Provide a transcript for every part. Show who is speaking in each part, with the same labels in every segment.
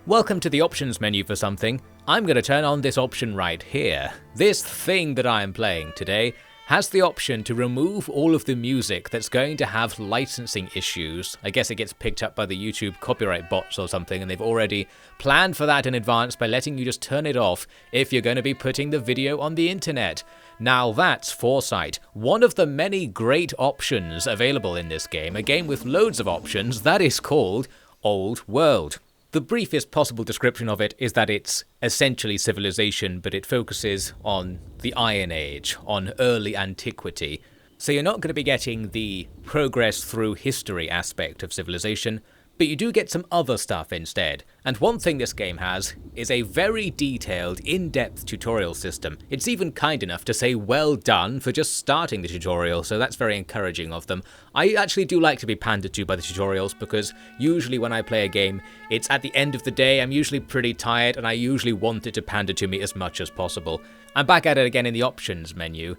Speaker 1: Welcome to the options menu for something. I'm going to turn on this option right here. This thing that I am playing today has the option to remove all of the music that's going to have licensing issues. I guess it gets picked up by the YouTube copyright bots or something, and they've already planned for that in advance by letting you just turn it off if you're going to be putting the video on the internet. Now that's foresight. One of the many great options available in this game, a game with loads of options, that is called Old World. The briefest possible description of it is that it's essentially Civilization, but it focuses on the Iron Age, on early antiquity. So you're not going to be getting the progress through history aspect of Civilization, but you do get some other stuff instead. And one thing this game has is a very detailed, in-depth tutorial system. It's even kind enough to say well done for just starting the tutorial, so that's very encouraging of them. I actually do like to be pandered to by the tutorials, because usually when I play a game, it's at the end of the day, I'm usually pretty tired, and I usually want it to pander to me as much as possible. I'm back at it again in the options menu.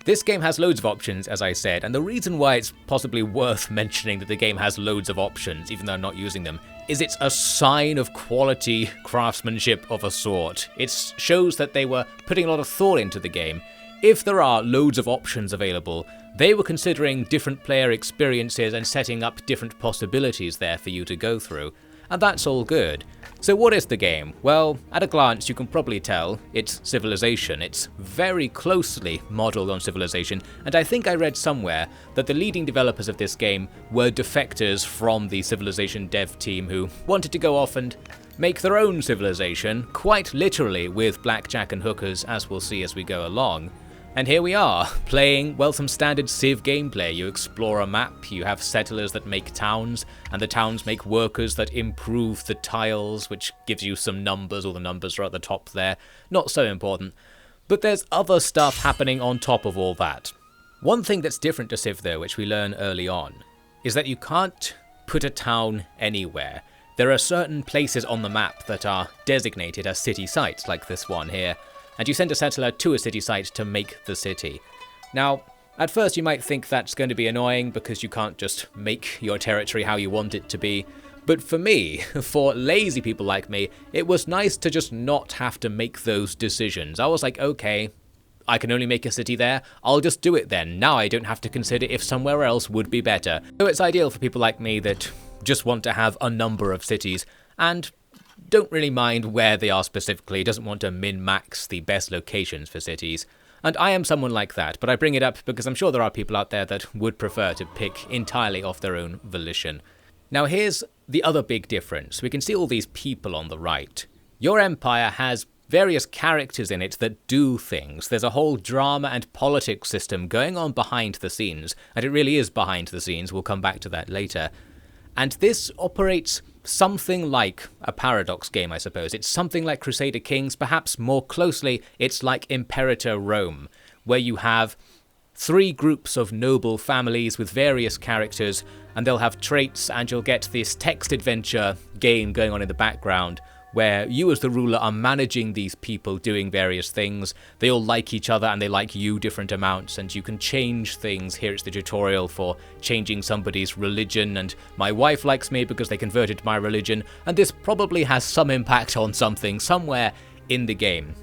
Speaker 1: This game has loads of options, as I said, and the reason why it's possibly worth mentioning that the game has loads of options, even though I'm not using them, is it's a sign of quality craftsmanship of a sort. It shows that they were putting a lot of thought into the game. If there are loads of options available, they were considering different player experiences and setting up different possibilities there for you to go through. And that's all good. So what is the game? Well, at a glance you can probably tell it's Civilization. It's very closely modelled on Civilization, and I think I read somewhere that the leading developers of this game were defectors from the Civilization dev team who wanted to go off and make their own Civilization, quite literally with blackjack and hookers, as we'll see as we go along. And here we are, playing, well, some standard Civ gameplay. You explore a map, you have settlers that make towns, and the towns make workers that improve the tiles, which gives you some numbers. All the numbers are at the top there. Not so important. But there's other stuff happening on top of all that. One thing that's different to Civ, though, which we learn early on, is that you can't put a town anywhere. There are certain places on the map that are designated as city sites, like this one here, and you send a settler to a city site to make the city. Now, at first you might think that's going to be annoying because you can't just make your territory how you want it to be, but for me, for lazy people like me, it was nice to just not have to make those decisions. I was like, okay, I can only make a city there, I'll just do it then. Now I don't have to consider if somewhere else would be better. So it's ideal for people like me that just want to have a number of cities, and don't really mind where they are specifically, doesn't want to min-max the best locations for cities. And I am someone like that, but I bring it up because I'm sure there are people out there that would prefer to pick entirely off their own volition. Now here's the other big difference. We can see all these people on the right. Your empire has various characters in it that do things. There's a whole drama and politics system going on behind the scenes, and it really is behind the scenes, we'll come back to that later. And this operates something like a Paradox game, I suppose. It's something like Crusader Kings, perhaps more closely, it's like Imperator Rome, where you have three groups of noble families with various characters, and they'll have traits, and you'll get this text adventure game going on in the background, where you as the ruler are managing these people doing various things. They all like each other and they like you different amounts, and you can change things. Here's the tutorial for changing somebody's religion, and my wife likes me because they converted to my religion, and this probably has some impact on something somewhere in the game.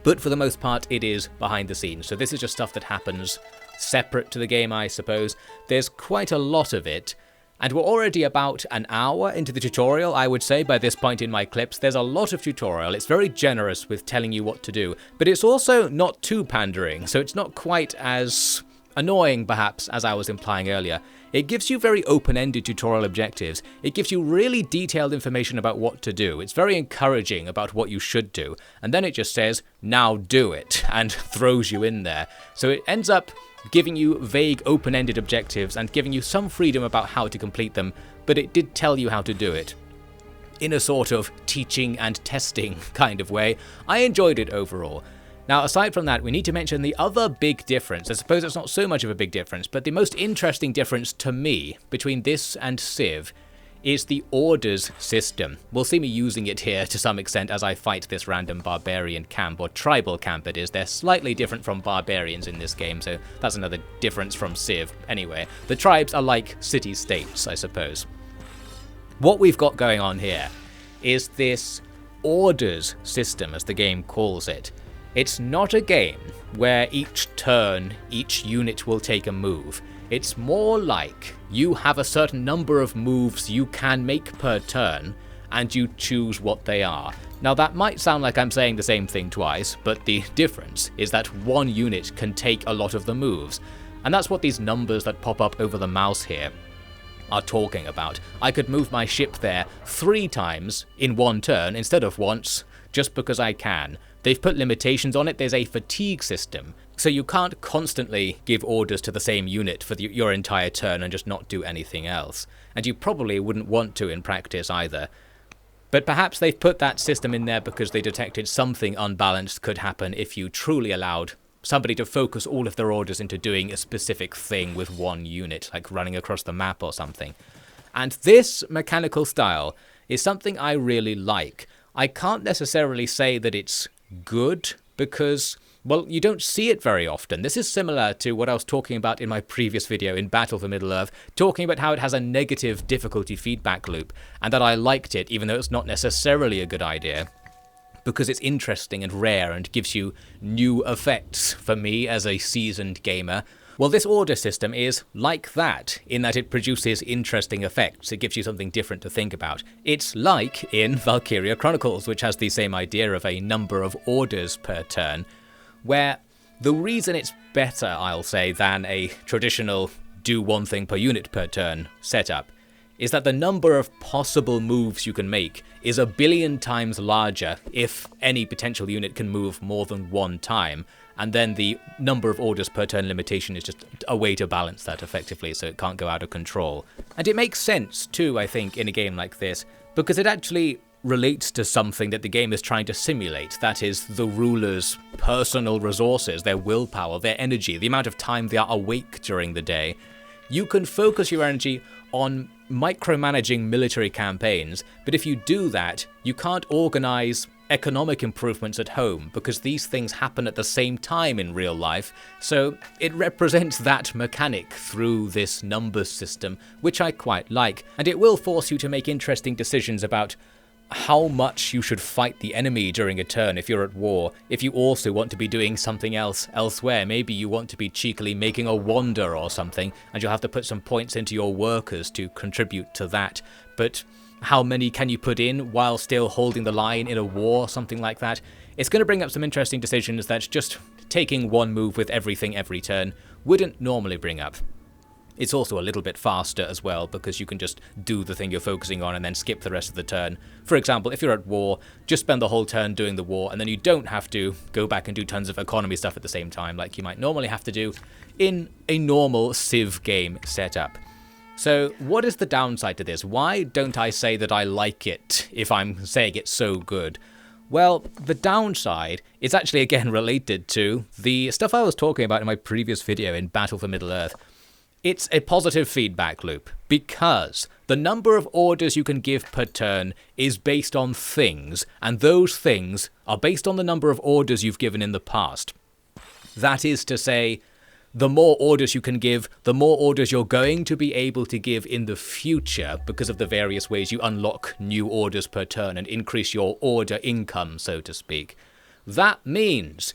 Speaker 1: But for the most part, it is behind the scenes, so this is just stuff that happens separate to the game, I suppose. There's quite a lot of it. And we're already about an hour into the tutorial, I would say, by this point in my clips. There's a lot of tutorial. It's very generous with telling you what to do, but it's also not too pandering, so it's not quite as annoying, perhaps, as I was implying earlier. It gives you very open-ended tutorial objectives. It gives you really detailed information about what to do. It's very encouraging about what you should do, and then it just says, now do it, and throws you in there. So it ends up giving you vague open-ended objectives and giving you some freedom about how to complete them, but it did tell you how to do it. In a sort of teaching and testing kind of way. I enjoyed it overall. Now, aside from that, we need to mention the other big difference. I suppose it's not so much of a big difference, but the most interesting difference to me between this and Civ is the orders system. We'll see me using it here to some extent as I fight this random barbarian camp, or tribal camp it is. They're slightly different from barbarians in this game, so that's another difference from Civ. Anyway, the tribes are like city-states, I suppose. What we've got going on here is this orders system, as the game calls it. It's not a game where each turn, each unit will take a move. It's more like you have a certain number of moves you can make per turn, and you choose what they are. Now that might sound like I'm saying the same thing twice, but the difference is that one unit can take a lot of the moves. And that's what these numbers that pop up over the mouse here are talking about. I could move my ship there 3 times in one turn instead of once, just because I can. They've put limitations on it. There's a fatigue system, so you can't constantly give orders to the same unit for your entire turn and just not do anything else. And you probably wouldn't want to in practice either. But perhaps they've put that system in there because they detected something unbalanced could happen if you truly allowed somebody to focus all of their orders into doing a specific thing with one unit, like running across the map or something. And this mechanical style is something I really like. I can't necessarily say that it's good because, well, you don't see it very often. This is similar to what I was talking about in my previous video in Battle for Middle-earth, talking about how it has a negative difficulty feedback loop, and that I liked it even though it's not necessarily a good idea, because it's interesting and rare and gives you new effects for me as a seasoned gamer. Well, this order system is like that, in that it produces interesting effects. It gives you something different to think about. It's like in Valkyria Chronicles, which has the same idea of a number of orders per turn, where the reason it's better, I'll say, than a traditional do one thing per unit per turn setup is that the number of possible moves you can make is 1 billion times larger if any potential unit can move more than one time, and then the number of orders per turn limitation is just a way to balance that effectively so it can't go out of control. And it makes sense too, I think, in a game like this, because it actually relates to something that the game is trying to simulate, that is the ruler's personal resources, their willpower, their energy, the amount of time they are awake during the day. You can focus your energy on micromanaging military campaigns, but if you do that, you can't organize economic improvements at home, because these things happen at the same time in real life, so it represents that mechanic through this numbers system, which I quite like, and it will force you to make interesting decisions about how much you should fight the enemy during a turn if you're at war, if you also want to be doing something else elsewhere. Maybe you want to be cheekily making a wander or something, and you'll have to put some points into your workers to contribute to that. But how many can you put in while still holding the line in a war, something like that? It's going to bring up some interesting decisions that just taking one move with everything every turn wouldn't normally bring up. It's also a little bit faster as well, because you can just do the thing you're focusing on and then skip the rest of the turn. For example, if you're at war, just spend the whole turn doing the war, and then you don't have to go back and do tons of economy stuff at the same time like you might normally have to do in a normal Civ game setup. So what is the downside to this? Why don't I say that I like it if I'm saying it's so good? Well, the downside is actually again related to the stuff I was talking about in my previous video in Battle for Middle-earth. It's a positive feedback loop, because the number of orders you can give per turn is based on things, and those things are based on the number of orders you've given in the past. That is to say, the more orders you can give, the more orders you're going to be able to give in the future, because of the various ways you unlock new orders per turn and increase your order income, so to speak. That means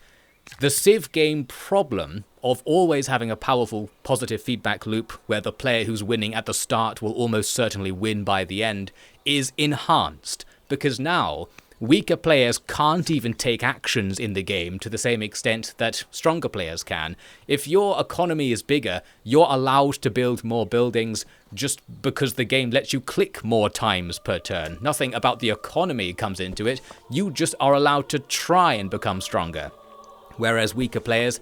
Speaker 1: the Civ game problem of always having a powerful positive feedback loop where the player who's winning at the start will almost certainly win by the end is enhanced, because now weaker players can't even take actions in the game to the same extent that stronger players can. If your economy is bigger, you're allowed to build more buildings just because the game lets you click more times per turn. Nothing about the economy comes into it, you just are allowed to try and become stronger. Whereas weaker players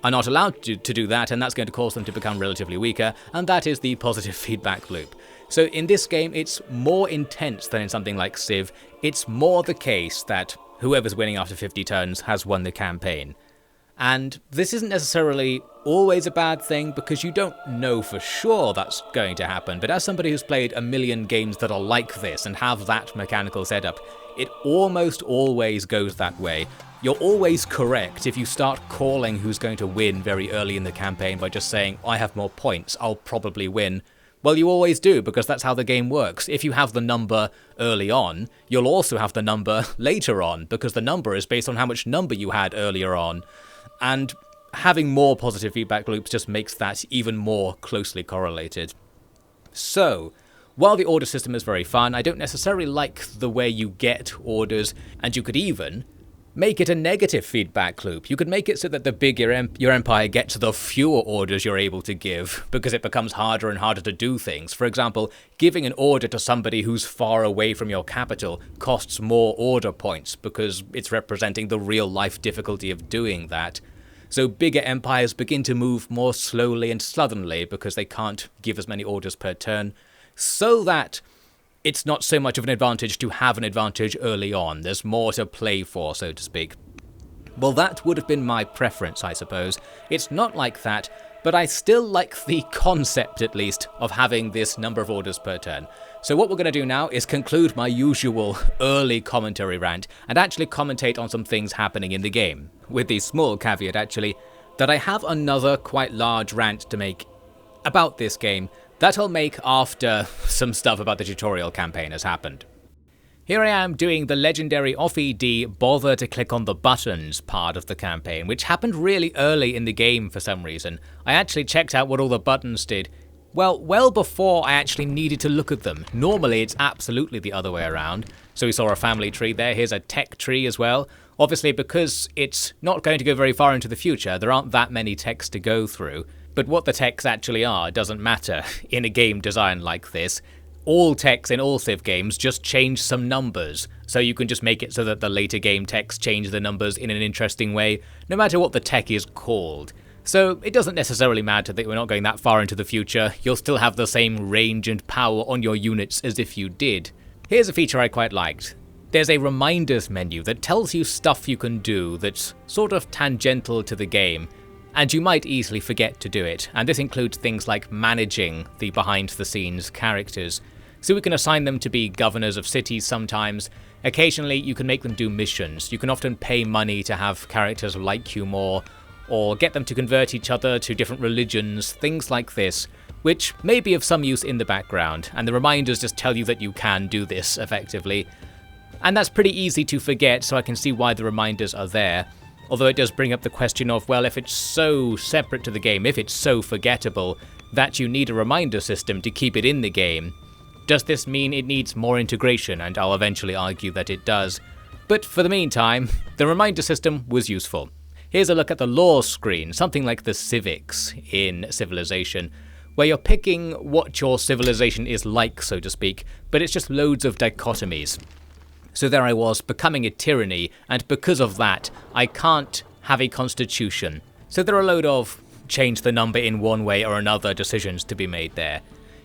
Speaker 1: are not allowed to do that, and that's going to cause them to become relatively weaker, and that is the positive feedback loop. So in this game, it's more intense than in something like Civ. It's more the case that whoever's winning after 50 turns has won the campaign. And this isn't necessarily always a bad thing, because you don't know for sure that's going to happen, but as somebody who's played a million games that are like this and have that mechanical setup, it almost always goes that way. You're always correct if you start calling who's going to win very early in the campaign by just saying, I have more points, I'll probably win. Well, you always do, because that's how the game works. If you have the number early on, you'll also have the number later on, because the number is based on how much number you had earlier on. And having more positive feedback loops just makes that even more closely correlated. So, while the order system is very fun, I don't necessarily like the way you get orders, and you could even make it a negative feedback loop. You could make it so that the bigger your empire gets, the fewer orders you're able to give, because it becomes harder and harder to do things. For example, giving an order to somebody who's far away from your capital costs more order points, because it's representing the real-life difficulty of doing that. So bigger empires begin to move more slowly and slovenly, because they can't give as many orders per turn, so that it's not so much of an advantage to have an advantage early on. There's more to play for, so to speak. Well, that would have been my preference, I suppose. It's not like that, but I still like the concept, at least, of having this number of orders per turn. So what we're going to do now is conclude my usual early commentary rant and actually commentate on some things happening in the game. With the small caveat, actually, that I have another quite large rant to make about this game that I'll make after some stuff about the tutorial campaign has happened. Here I am doing the legendary off-ED bother to click on the buttons part of the campaign, which happened really early in the game for some reason. I actually checked out what all the buttons did, well before I actually needed to look at them. Normally it's absolutely the other way around. So we saw a family tree there, here's a tech tree as well. Obviously, because it's not going to go very far into the future, there aren't that many techs to go through. But what the techs actually are doesn't matter in a game designed like this. All techs in all Civ games just change some numbers, so you can just make it so that the later game techs change the numbers in an interesting way, no matter what the tech is called. So it doesn't necessarily matter that we're not going that far into the future, you'll still have the same range and power on your units as if you did. Here's a feature I quite liked. There's a reminders menu that tells you stuff you can do that's sort of tangential to the game, and you might easily forget to do it, and this includes things like managing the behind-the-scenes characters. So we can assign them to be governors of cities sometimes. Occasionally you can make them do missions. You can often pay money to have characters like you more, or get them to convert each other to different religions, things like this, which may be of some use in the background, and the reminders just tell you that you can do this effectively. And that's pretty easy to forget, so I can see why the reminders are there. Although it does bring up the question of, well, if it's so separate to the game, if it's so forgettable, that you need a reminder system to keep it in the game, does this mean it needs more integration? And I'll eventually argue that it does. But for the meantime, the reminder system was useful. Here's a look at the law screen, something like the civics in Civilization, where you're picking what your civilization is like, so to speak, but it's just loads of dichotomies. So there I was, becoming a tyranny, and because of that, I can't have a constitution. So there are a load of change the number in one way or another decisions to be made there.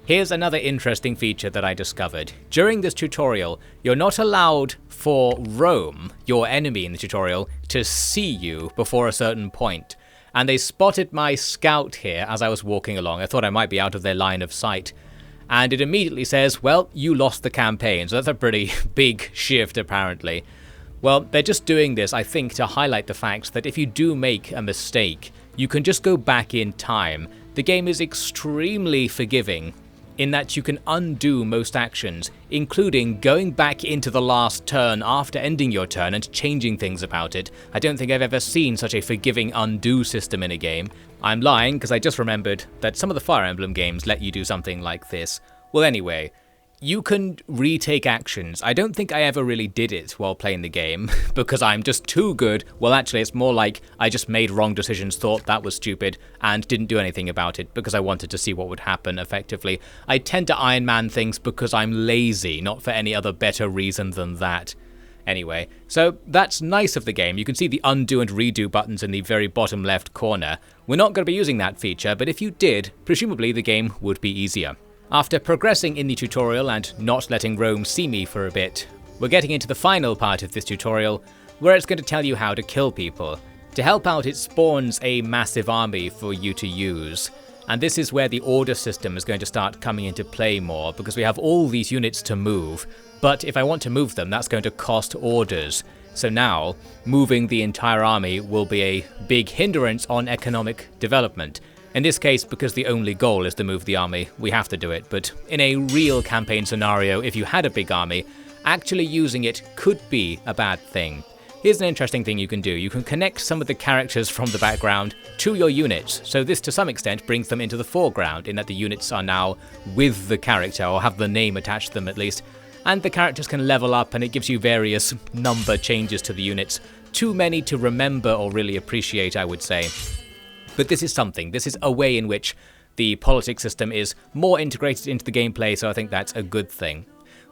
Speaker 1: Here's another interesting feature that I discovered. During this tutorial, you're not allowed for Rome, your enemy in the tutorial, to see you before a certain point. And they spotted my scout here as I was walking along. I thought I might be out of their line of sight. And it immediately says, well, you lost the campaign. So that's a pretty big shift, apparently. Well, they're just doing this, I think, to highlight the fact that if you do make a mistake, you can just go back in time. The game is extremely forgiving in that you can undo most actions, including going back into the last turn after ending your turn and changing things about it. I don't think I've ever seen such a forgiving undo system in a game. I'm lying because I just remembered that some of the Fire Emblem games let you do something like this. Well, anyway, you can retake actions. I don't think I ever really did it while playing the game because I'm just too good. Well, actually, it's more like I just made wrong decisions, thought that was stupid, and didn't do anything about it because I wanted to see what would happen effectively. I tend to Iron Man things because I'm lazy, not for any other better reason than that. Anyway, so that's nice of the game. You can see the undo and redo buttons in the very bottom left corner. We're not going to be using that feature, but if you did, presumably the game would be easier. After progressing in the tutorial and not letting Rome see me for a bit, we're getting into the final part of this tutorial, where it's going to tell you how to kill people. To help out, it spawns a massive army for you to use, and this is where the order system is going to start coming into play more, because we have all these units to move, but if I want to move them, that's going to cost orders. So now, moving the entire army will be a big hindrance on economic development. In this case, because the only goal is to move the army, we have to do it, but in a real campaign scenario, if you had a big army, actually using it could be a bad thing. Here's an interesting thing you can do. You can connect some of the characters from the background to your units, so this to some extent brings them into the foreground in that the units are now with the character, or have the name attached to them at least, and the characters can level up and it gives you various number changes to the units. Too many to remember or really appreciate, I would say. But this is something. This is a way in which the politics system is more integrated into the gameplay, so I think that's a good thing.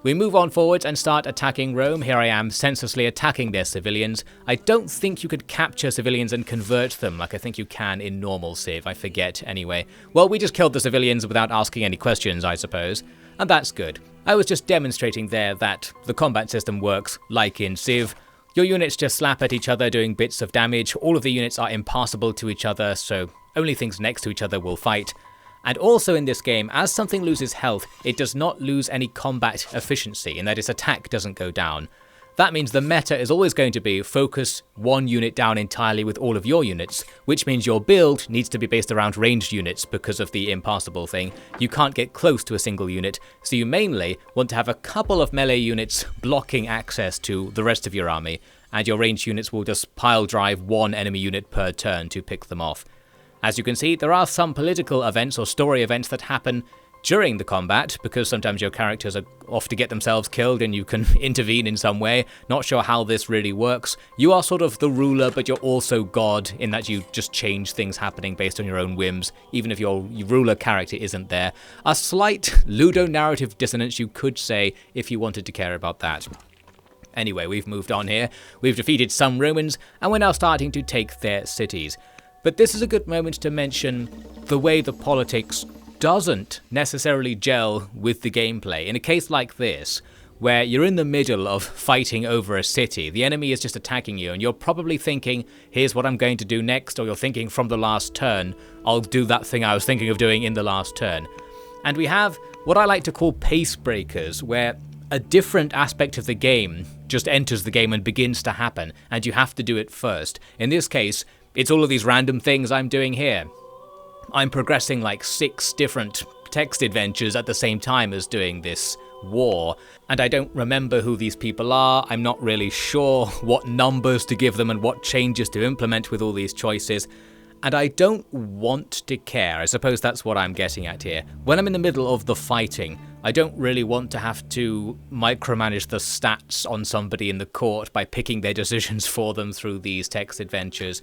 Speaker 1: We move on forwards and start attacking Rome. Here I am senselessly attacking their civilians. I don't think you could capture civilians and convert them like I think you can in normal Civ. I forget anyway. Well, we just killed the civilians without asking any questions, I suppose. And that's good. I was just demonstrating there that the combat system works like in Civ. Your units just slap at each other doing bits of damage. All of the units are impassable to each other, so only things next to each other will fight. And also in this game, as something loses health, it does not lose any combat efficiency in that its attack doesn't go down. That means the meta is always going to be focus one unit down entirely with all of your units, which means your build needs to be based around ranged units because of the impassable thing. You can't get close to a single unit, so you mainly want to have a couple of melee units blocking access to the rest of your army, and your ranged units will just pile drive one enemy unit per turn to pick them off. As you can see, there are some political events or story events that happen during the combat, because sometimes your characters are off to get themselves killed and you can intervene in some way. Not sure how this really works. You are sort of the ruler, but you're also God in that you just change things happening based on your own whims, even if your ruler character isn't there. A slight ludonarrative dissonance, you could say, if you wanted to care about that. Anyway, we've moved on here. We've defeated some Romans, and we're now starting to take their cities. But this is a good moment to mention the way the politics doesn't necessarily gel with the gameplay. In a case like this, where you're in the middle of fighting over a city, the enemy is just attacking you, and you're probably thinking, here's what I'm going to do next, or you're thinking from the last turn, I'll do that thing I was thinking of doing in the last turn. And we have what I like to call pace breakers, where a different aspect of the game just enters the game and begins to happen, and you have to do it first. In this case, it's all of these random things I'm doing here. I'm progressing like 6 different text adventures at the same time as doing this war, and I don't remember who these people are. I'm not really sure what numbers to give them and what changes to implement with all these choices, and I don't want to care. I suppose that's what I'm getting at here. When I'm in the middle of the fighting, I don't really want to have to micromanage the stats on somebody in the court by picking their decisions for them through these text adventures.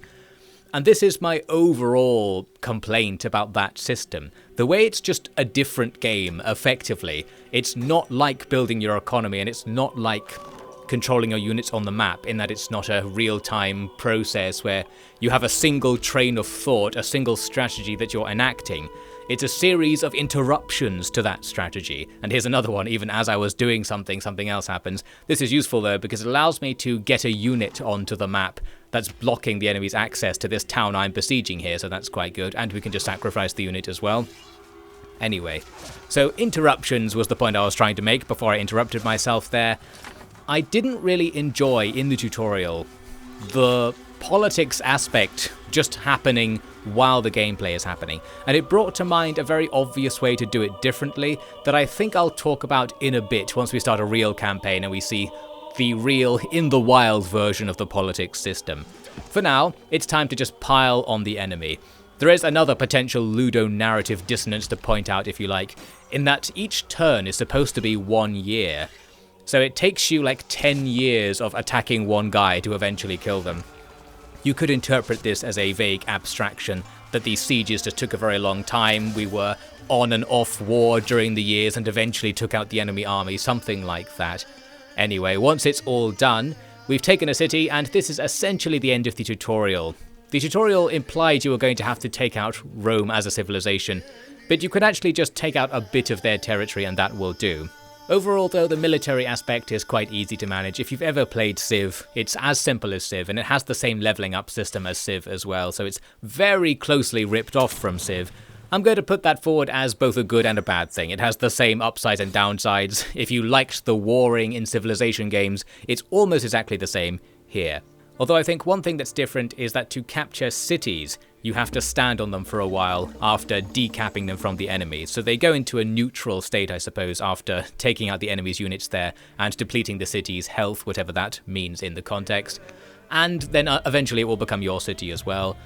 Speaker 1: And this is my overall complaint about that system. The way it's just a different game, effectively. It's not like building your economy, and it's not like controlling your units on the map, in that it's not a real-time process where you have a single train of thought, a single strategy that you're enacting. It's a series of interruptions to that strategy. And here's another one. Even as I was doing something else happens. This is useful though, because it allows me to get a unit onto the map that's blocking the enemy's access to this town I'm besieging here, so that's quite good. And we can just sacrifice the unit as well. Anyway, so interruptions was the point I was trying to make before I interrupted myself there. I didn't really enjoy in the tutorial the politics aspect just happening while the gameplay is happening, and it brought to mind a very obvious way to do it differently that I think I'll talk about in a bit once we start a real campaign and we see the real, in the wild version of the politics system. For now, it's time to just pile on the enemy. There is another potential ludo-narrative dissonance to point out, if you like, in that each turn is supposed to be 1 year. So it takes you like 10 years of attacking one guy to eventually kill them. You could interpret this as a vague abstraction, that these sieges just took a very long time, we were on and off war during the years and eventually took out the enemy army, something like that. Anyway, once it's all done, we've taken a city, and this is essentially the end of the tutorial. The tutorial implied you were going to have to take out Rome as a civilization, but you could actually just take out a bit of their territory and that will do. Overall though, the military aspect is quite easy to manage. If you've ever played Civ, it's as simple as Civ, and it has the same leveling up system as Civ as well, so it's very closely ripped off from Civ. I'm going to put that forward as both a good and a bad thing. It has the same upsides and downsides. If you liked the warring in Civilization games, it's almost exactly the same here. Although I think one thing that's different is that to capture cities, you have to stand on them for a while after decapping them from the enemy. So they go into a neutral state, I suppose, after taking out the enemy's units there and depleting the city's health, whatever that means in the context. And then eventually it will become your city as well.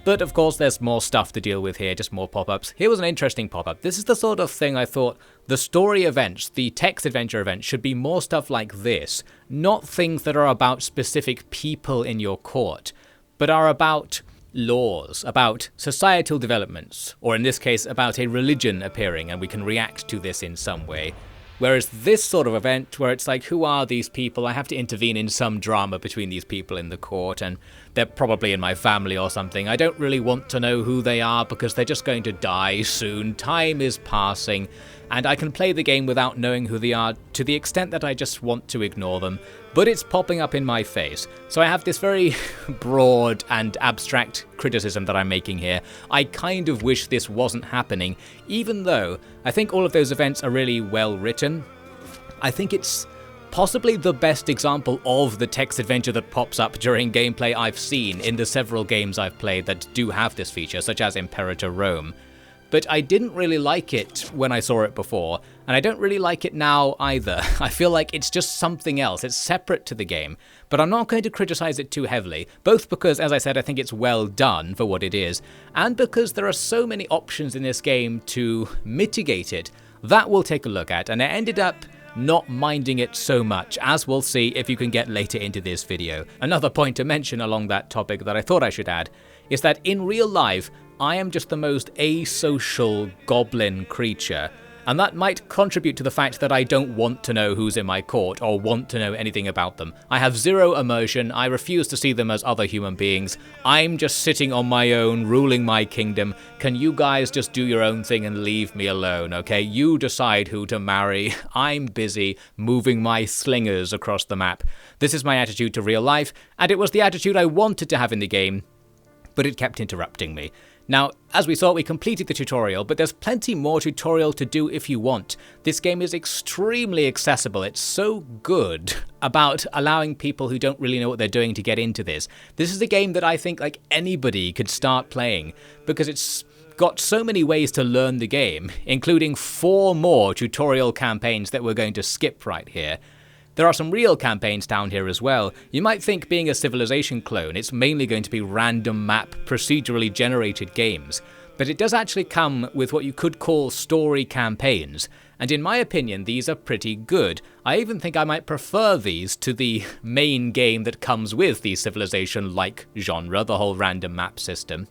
Speaker 1: But of course there's more stuff to deal with here, just more pop-ups. Here was an interesting pop-up. This is the sort of thing I thought the story events, the text adventure events, should be more stuff like this. Not things that are about specific people in your court, but are about laws, about societal developments, or in this case about a religion appearing and we can react to this in some way. Whereas this sort of event, where it's like, who are these people? I have to intervene in some drama between these people in the court, and they're probably in my family or something. I don't really want to know who they are because they're just going to die soon. Time is passing, and I can play the game without knowing who they are to the extent that I just want to ignore them. But it's popping up in my face. So I have this very broad and abstract criticism that I'm making here. I kind of wish this wasn't happening, even though I think all of those events are really well written. I think it's possibly the best example of the text adventure that pops up during gameplay I've seen in the several games I've played that do have this feature, such as Imperator Rome. But I didn't really like it when I saw it before, and I don't really like it now either. I feel like it's just something else, it's separate to the game, but I'm not going to criticize it too heavily, both because, as I said, I think it's well done for what it is, and because there are so many options in this game to mitigate it. That we'll take a look at, and I ended up not minding it so much, as we'll see if you can get later into this video. Another point to mention along that topic that I thought I should add is that in real life, I am just the most asocial goblin creature, and that might contribute to the fact that I don't want to know who's in my court or want to know anything about them. I have zero immersion, I refuse to see them as other human beings. I'm just sitting on my own, ruling my kingdom. Can you guys just do your own thing and leave me alone, okay? You decide who to marry. I'm busy moving my slingers across the map. This is my attitude to real life, and it was the attitude I wanted to have in the game, but it kept interrupting me. Now, as we saw, we completed the tutorial, but there's plenty more tutorial to do if you want. This game is extremely accessible. It's so good about allowing people who don't really know what they're doing to get into this. This is a game that I think like anybody could start playing, because it's got so many ways to learn the game, including 4 more tutorial campaigns that we're going to skip right here. There are some real campaigns down here as well. You might think, being a Civilization clone, it's mainly going to be random map, procedurally generated games, but it does actually come with what you could call story campaigns, and in my opinion these are pretty good. I even think I might prefer these to the main game that comes with the Civilization-like genre, the whole random map system,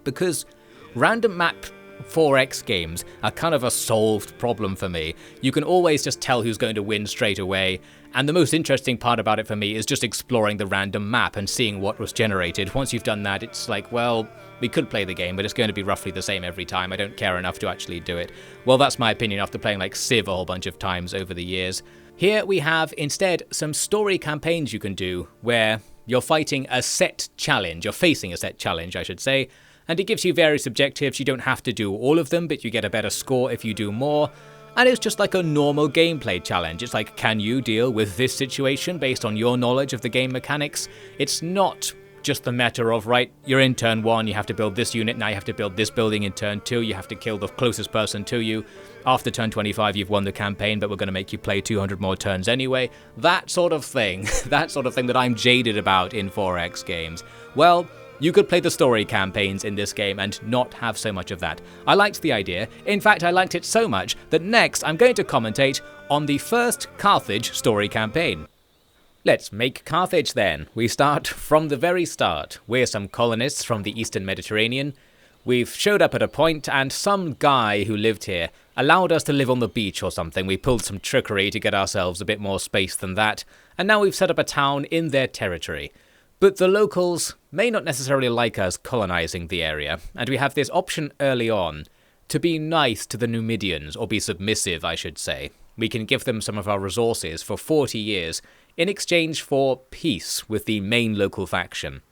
Speaker 1: because random map 4X games are kind of a solved problem for me. You can always just tell who's going to win straight away, and the most interesting part about it for me is just exploring the random map and seeing what was generated. Once you've done that, it's like, well, we could play the game, but it's going to be roughly the same every time. I don't care enough to actually do it. Well, that's my opinion after playing like Civ a whole bunch of times over the years. Here we have instead some story campaigns you can do, where you're fighting a set challenge, you're facing a set challenge, I should say, and it gives you various objectives. You don't have to do all of them, but you get a better score if you do more. And it's just like a normal gameplay challenge. It's like, can you deal with this situation based on your knowledge of the game mechanics? It's not just the matter of, right, you're in turn 1, you have to build this unit, now you have to build this building in turn 2, you have to kill the closest person to you. After turn 25, you've won the campaign, but we're going to make you play 200 more turns anyway. That sort of thing. That sort of thing that I'm jaded about in 4X games. Well, you could play the story campaigns in this game and not have so much of that. I liked the idea. In fact, I liked it so much that next I'm going to commentate on the first Carthage story campaign. Let's make Carthage then. We start from the very start. We're some colonists from the Eastern Mediterranean. We've showed up at a point and some guy who lived here allowed us to live on the beach or something. We pulled some trickery to get ourselves a bit more space than that, and now we've set up a town in their territory. But the locals may not necessarily like us colonizing the area, and we have this option early on to be nice to the Numidians, or be submissive, I should say. We can give them some of our resources for 40 years in exchange for peace with the main local faction.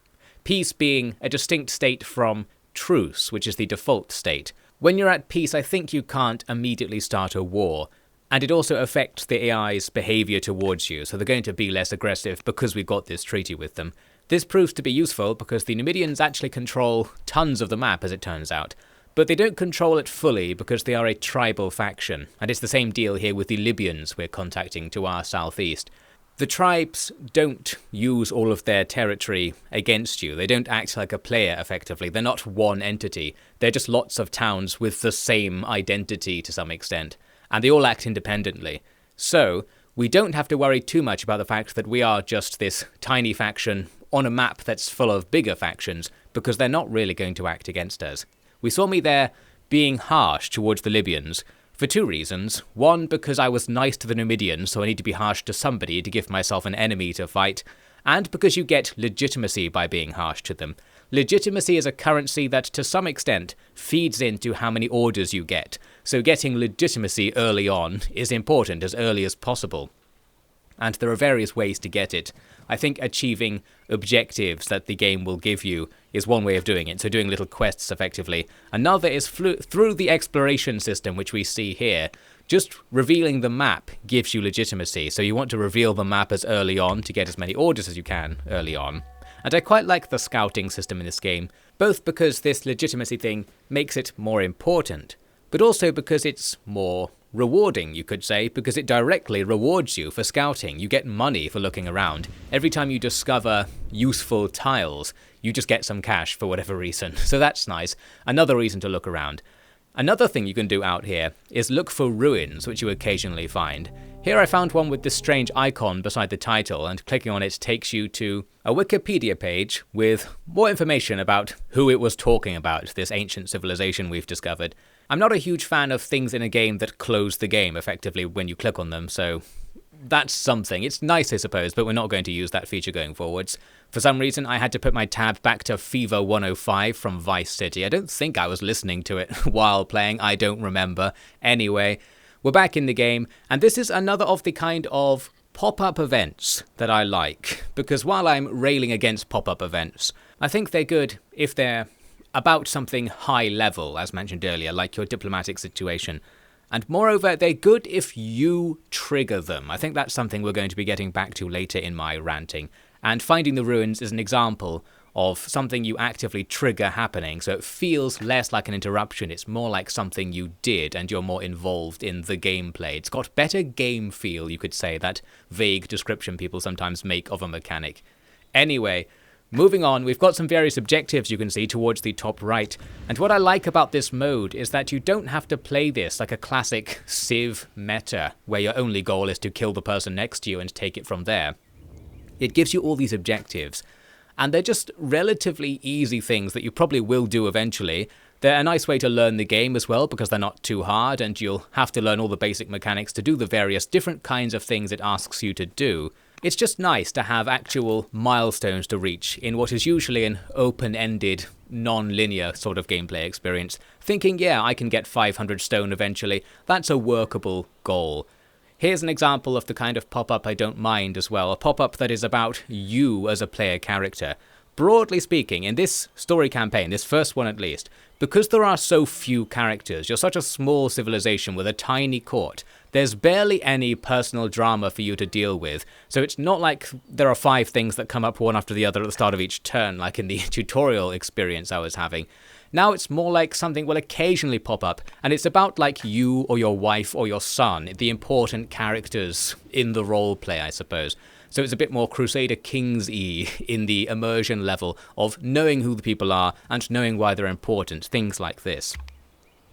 Speaker 1: Peace being a distinct state from truce, which is the default state. When you're at peace, I think you can't immediately start a war, And it also affects the AI's behavior towards you, so they're going to be less aggressive because we've got this treaty with them. This proves to be useful because the Numidians actually control tons of the map, as it turns out. But they don't control it fully because they are a tribal faction, and it's the same deal here with the Libyans we're contacting to our southeast. The tribes don't use all of their territory against you. They don't act like a player, effectively. They're not one entity. They're just lots of towns with the same identity to some extent, and they all act independently. So, we don't have to worry too much about the fact that we are just this tiny faction on a map that's full of bigger factions, because they're not really going to act against us. We saw me there being harsh towards the Libyans for two reasons. One, because I was nice to the Numidians, so I need to be harsh to somebody to give myself an enemy to fight, and because you get legitimacy by being harsh to them. Legitimacy is a currency that, to some extent, feeds into how many orders you get, so getting legitimacy early on is important, as early as possible. And there are various ways to get it. I think achieving objectives that the game will give you is one way of doing it, so doing little quests effectively. Another is through the exploration system, which we see here. Just revealing the map gives you legitimacy, so you want to reveal the map as early on to get as many orders as you can early on. And I quite like the scouting system in this game, both because this legitimacy thing makes it more important, but also because it's more rewarding, you could say, because it directly rewards you for scouting. You get money for looking around. Every time you discover useful tiles, you just get some cash for whatever reason. So that's nice. Another reason to look around. Another thing you can do out here is look for ruins, which you occasionally find. Here I found one with this strange icon beside the title, and clicking on it takes you to a Wikipedia page with more information about who it was talking about, this ancient civilization we've discovered. I'm not a huge fan of things in a game that close the game effectively when you click on them, so that's something. It's nice, I suppose, but we're not going to use that feature going forwards. For some reason, I had to put my tab back to Fever 105 from Vice City. I don't think I was listening to it while playing. I don't remember. Anyway, we're back in the game, and this is another of the kind of pop-up events that I like, because while I'm railing against pop-up events, I think they're good if they're about something high level, as mentioned earlier, like your diplomatic situation. And moreover, they're good if you trigger them. I think that's something we're going to be getting back to later in my ranting. And finding the ruins is an example of something you actively trigger happening, so it feels less like an interruption. It's more like something you did, and you're more involved in the gameplay. It's got better game feel, you could say, that vague description people sometimes make of a mechanic. Anyway, moving on, we've got some various objectives you can see towards the top right, and what I like about this mode is that you don't have to play this like a classic Civ meta, where your only goal is to kill the person next to you and take it from there. It gives you all these objectives, and they're just relatively easy things that you probably will do eventually. They're a nice way to learn the game as well, because they're not too hard, and you'll have to learn all the basic mechanics to do the various different kinds of things it asks you to do. It's just nice to have actual milestones to reach in what is usually an open-ended, non-linear sort of gameplay experience. Thinking, yeah, I can get 500 stone eventually, that's a workable goal. Here's an example of the kind of pop-up I don't mind as well, a pop-up that is about you as a player character. Broadly speaking, in this story campaign, this first one at least, because there are so few characters, you're such a small civilization with a tiny court, there's barely any personal drama for you to deal with, so it's not like there are 5 things that come up one after the other at the start of each turn, like in the tutorial experience I was having. Now it's more like something will occasionally pop up, and it's about like you or your wife or your son, the important characters in the roleplay, I suppose. So it's a bit more Crusader Kings-y in the immersion level of knowing who the people are and knowing why they're important, things like this.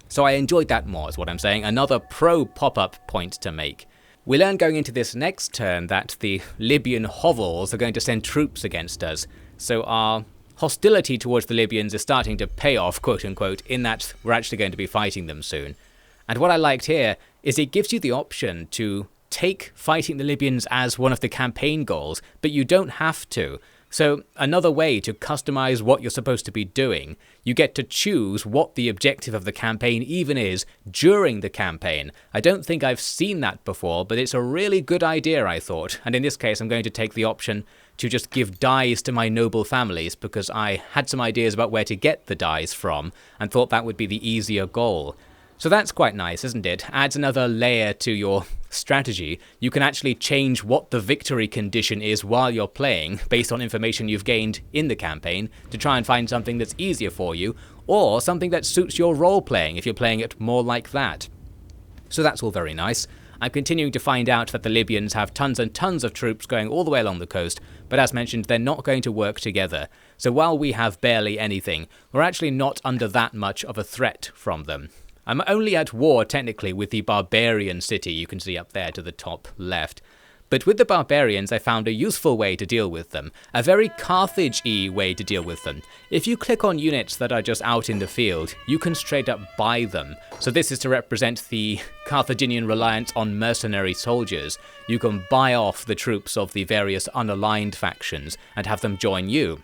Speaker 1: So I enjoyed that more, is what I'm saying. Another pro pop-up point to make. We learn going into this next turn that the Libyan hovels are going to send troops against us. So our hostility towards the Libyans is starting to pay off, quote-unquote, in that we're actually going to be fighting them soon. And what I liked here is it gives you the option to take fighting the Libyans as one of the campaign goals, but you don't have to. So another way to customize what you're supposed to be doing, you get to choose what the objective of the campaign even is during the campaign. I don't think I've seen that before, but it's a really good idea, I thought. And in this case, I'm going to take the option to just give dyes to my noble families, because I had some ideas about where to get the dyes from and thought that would be the easier goal. So that's quite nice, isn't it? Adds another layer to your strategy. You can actually change what the victory condition is while you're playing based on information you've gained in the campaign to try and find something that's easier for you, or something that suits your role playing if you're playing it more like that. So that's all very nice. I'm continuing to find out that the Libyans have tons and tons of troops going all the way along the coast, but as mentioned, they're not going to work together. So while we have barely anything, we're actually not under that much of a threat from them. I'm only at war technically with the barbarian city you can see up there to the top left. But with the barbarians I found a useful way to deal with them, a very Carthage-y way to deal with them. If you click on units that are just out in the field, you can straight up buy them. So this is to represent the Carthaginian reliance on mercenary soldiers. You can buy off the troops of the various unaligned factions and have them join you.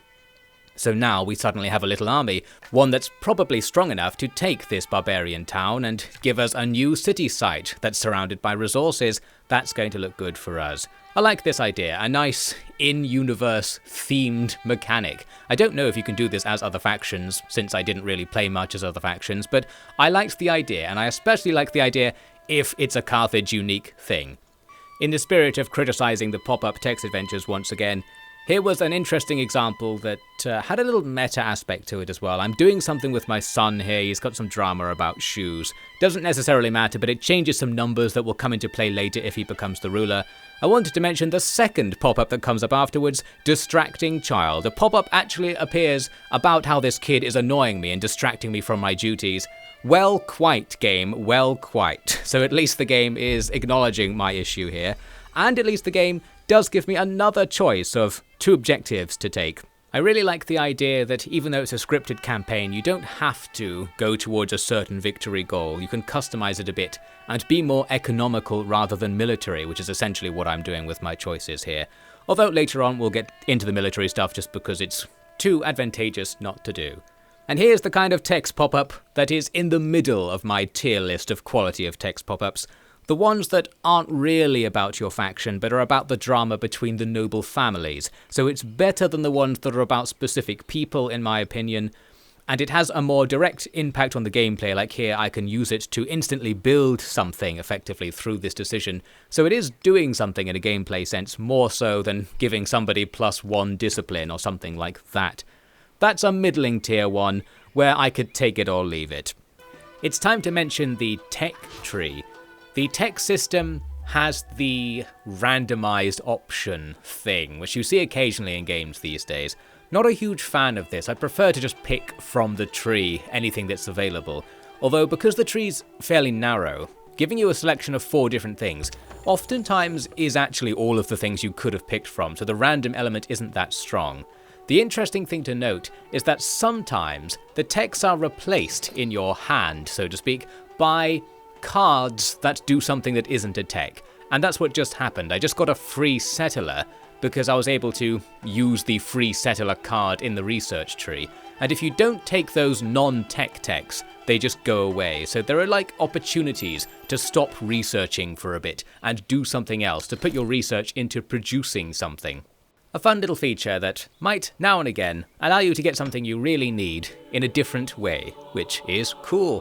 Speaker 1: So now we suddenly have a little army, one that's probably strong enough to take this barbarian town and give us a new city site that's surrounded by resources. That's going to look good for us. I like this idea, a nice in-universe themed mechanic. I don't know if you can do this as other factions, since I didn't really play much as other factions, but I liked the idea, and I especially like the idea if it's a Carthage unique thing. In the spirit of criticizing the pop-up text adventures once again, here was an interesting example that had a little meta aspect to it as well. I'm doing something with my son here, he's got some drama about shoes. Doesn't necessarily matter, but it changes some numbers that will come into play later if he becomes the ruler. I wanted to mention the second pop-up that comes up afterwards, Distracting Child. A pop-up actually appears about how this kid is annoying me and distracting me from my duties. Well, quite, game, well, quite. So at least the game is acknowledging my issue here, and at least the game does give me another choice of two objectives to take. I really like the idea that even though it's a scripted campaign, you don't have to go towards a certain victory goal. You can customize it a bit and be more economical rather than military, which is essentially what I'm doing with my choices here. Although later on we'll get into the military stuff just because it's too advantageous not to do. And here's the kind of text pop-up that is in the middle of my tier list of quality of text pop-ups. The ones that aren't really about your faction, but are about the drama between the noble families. So it's better than the ones that are about specific people, in my opinion. And it has a more direct impact on the gameplay, like here I can use it to instantly build something effectively through this decision. So it is doing something in a gameplay sense, more so than giving somebody +1 discipline or something like that. That's a middling tier one, where I could take it or leave it. It's time to mention the tech tree. The tech system has the randomized option thing, which you see occasionally in games these days. Not a huge fan of this. I prefer to just pick from the tree anything that's available. Although because the tree's fairly narrow, giving you a selection of 4 different things oftentimes is actually all of the things you could have picked from, so the random element isn't that strong. The interesting thing to note is that sometimes the techs are replaced in your hand, so to speak, by cards that do something that isn't a tech. And that's what just happened. I just got a free settler because I was able to use the free settler card in the research tree. And if you don't take those non-tech techs, they just go away. So there are like opportunities to stop researching for a bit and do something else, to put your research into producing something. A fun little feature that might, now and again, allow you to get something you really need in a different way, which is cool.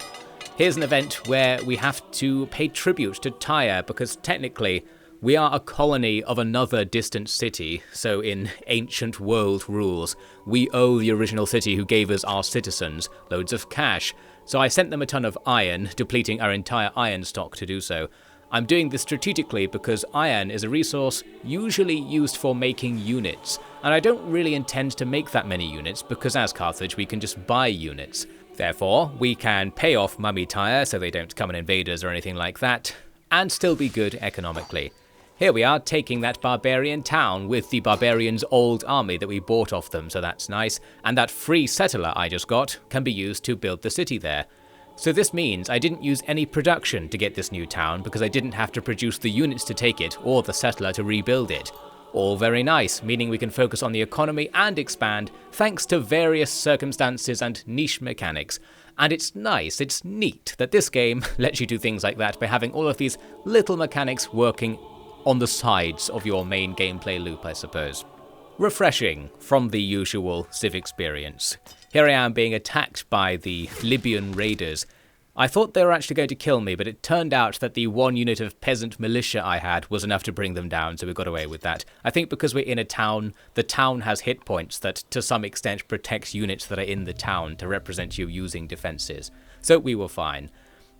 Speaker 1: Here's an event where we have to pay tribute to Tyre because technically we are a colony of another distant city, so in ancient world rules, we owe the original city who gave us our citizens loads of cash. So I sent them a ton of iron, depleting our entire iron stock to do so. I'm doing this strategically because iron is a resource usually used for making units, and I don't really intend to make that many units because as Carthage we can just buy units. Therefore, we can pay off Mummy Tyre so they don't come and invade us or anything like that, and still be good economically. Here we are taking that barbarian town with the barbarians' old army that we bought off them, so that's nice, and that free settler I just got can be used to build the city there. So this means I didn't use any production to get this new town because I didn't have to produce the units to take it or the settler to rebuild it. All very nice, meaning we can focus on the economy and expand thanks to various circumstances and niche mechanics. And it's nice, it's neat that this game lets you do things like that by having all of these little mechanics working on the sides of your main gameplay loop, I suppose. Refreshing from the usual Civ experience. Here I am being attacked by the Libyan raiders. I thought they were actually going to kill me, but it turned out that the one unit of peasant militia I had was enough to bring them down, so we got away with that. I think because we're in a town, the town has hit points that to some extent protects units that are in the town to represent you using defenses. So we were fine.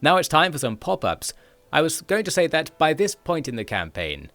Speaker 1: Now it's time for some pop-ups. I was going to say that by this point in the campaign,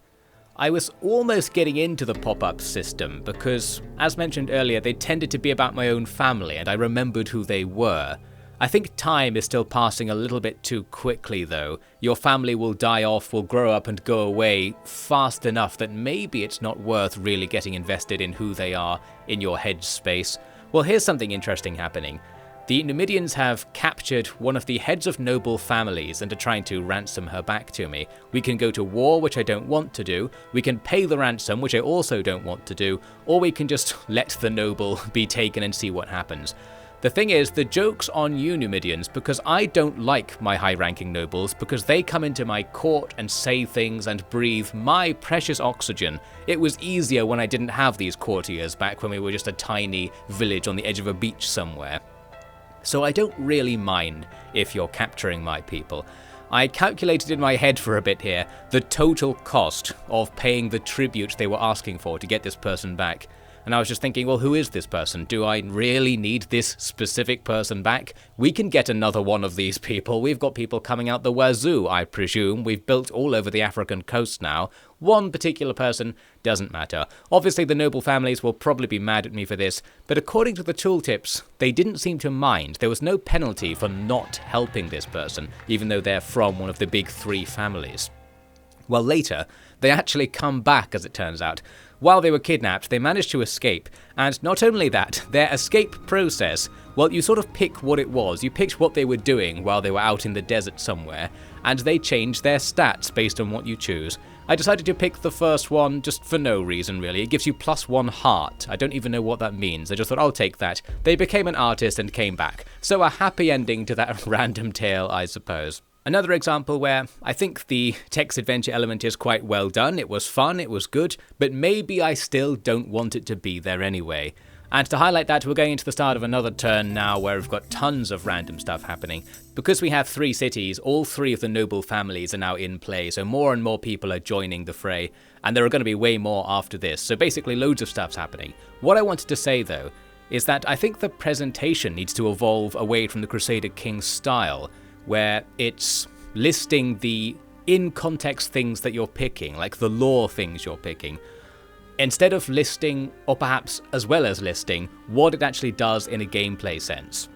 Speaker 1: I was almost getting into the pop-up system because, as mentioned earlier, they tended to be about my own family and I remembered who they were. I think time is still passing a little bit too quickly though. Your family will die off, will grow up and go away fast enough that maybe it's not worth really getting invested in who they are in your headspace. Well, here's something interesting happening. The Numidians have captured one of the heads of noble families and are trying to ransom her back to me. We can go to war, which I don't want to do, we can pay the ransom, which I also don't want to do, or we can just let the noble be taken and see what happens. The thing is, the joke's on you Numidians, because I don't like my high-ranking nobles, because they come into my court and say things and breathe my precious oxygen. It was easier when I didn't have these courtiers back when we were just a tiny village on the edge of a beach somewhere. So I don't really mind if you're capturing my people. I calculated in my head for a bit here the total cost of paying the tribute they were asking for to get this person back. And I was just thinking, well, who is this person? Do I really need this specific person back? We can get another one of these people. We've got people coming out the wazoo, I presume. We've built all over the African coast now. One particular person doesn't matter. Obviously, the noble families will probably be mad at me for this, but according to the tooltips, they didn't seem to mind. There was no penalty for not helping this person, even though they're from one of the big three families. Well, later, they actually come back, as it turns out. While they were kidnapped, they managed to escape, and not only that, their escape process, well, you sort of pick what it was. You picked what they were doing while they were out in the desert somewhere, and they changed their stats based on what you choose. I decided to pick the first one just for no reason, really. It gives you +1 heart. I don't even know what that means. I just thought, I'll take that. They became an artist and came back. So a happy ending to that random tale, I suppose. Another example where I think the text adventure element is quite well done, it was fun, it was good, but maybe I still don't want it to be there anyway. And to highlight that, we're going into the start of another turn now where we've got tons of random stuff happening. Because we have 3 cities, all 3 of the noble families are now in play, so more and more people are joining the fray, and there are going to be way more after this, so basically loads of stuff's happening. What I wanted to say though, is that I think the presentation needs to evolve away from the Crusader King style, where it's listing the in-context things that you're picking, like the lore things you're picking, instead of listing, or perhaps as well as listing, what it actually does in a gameplay sense.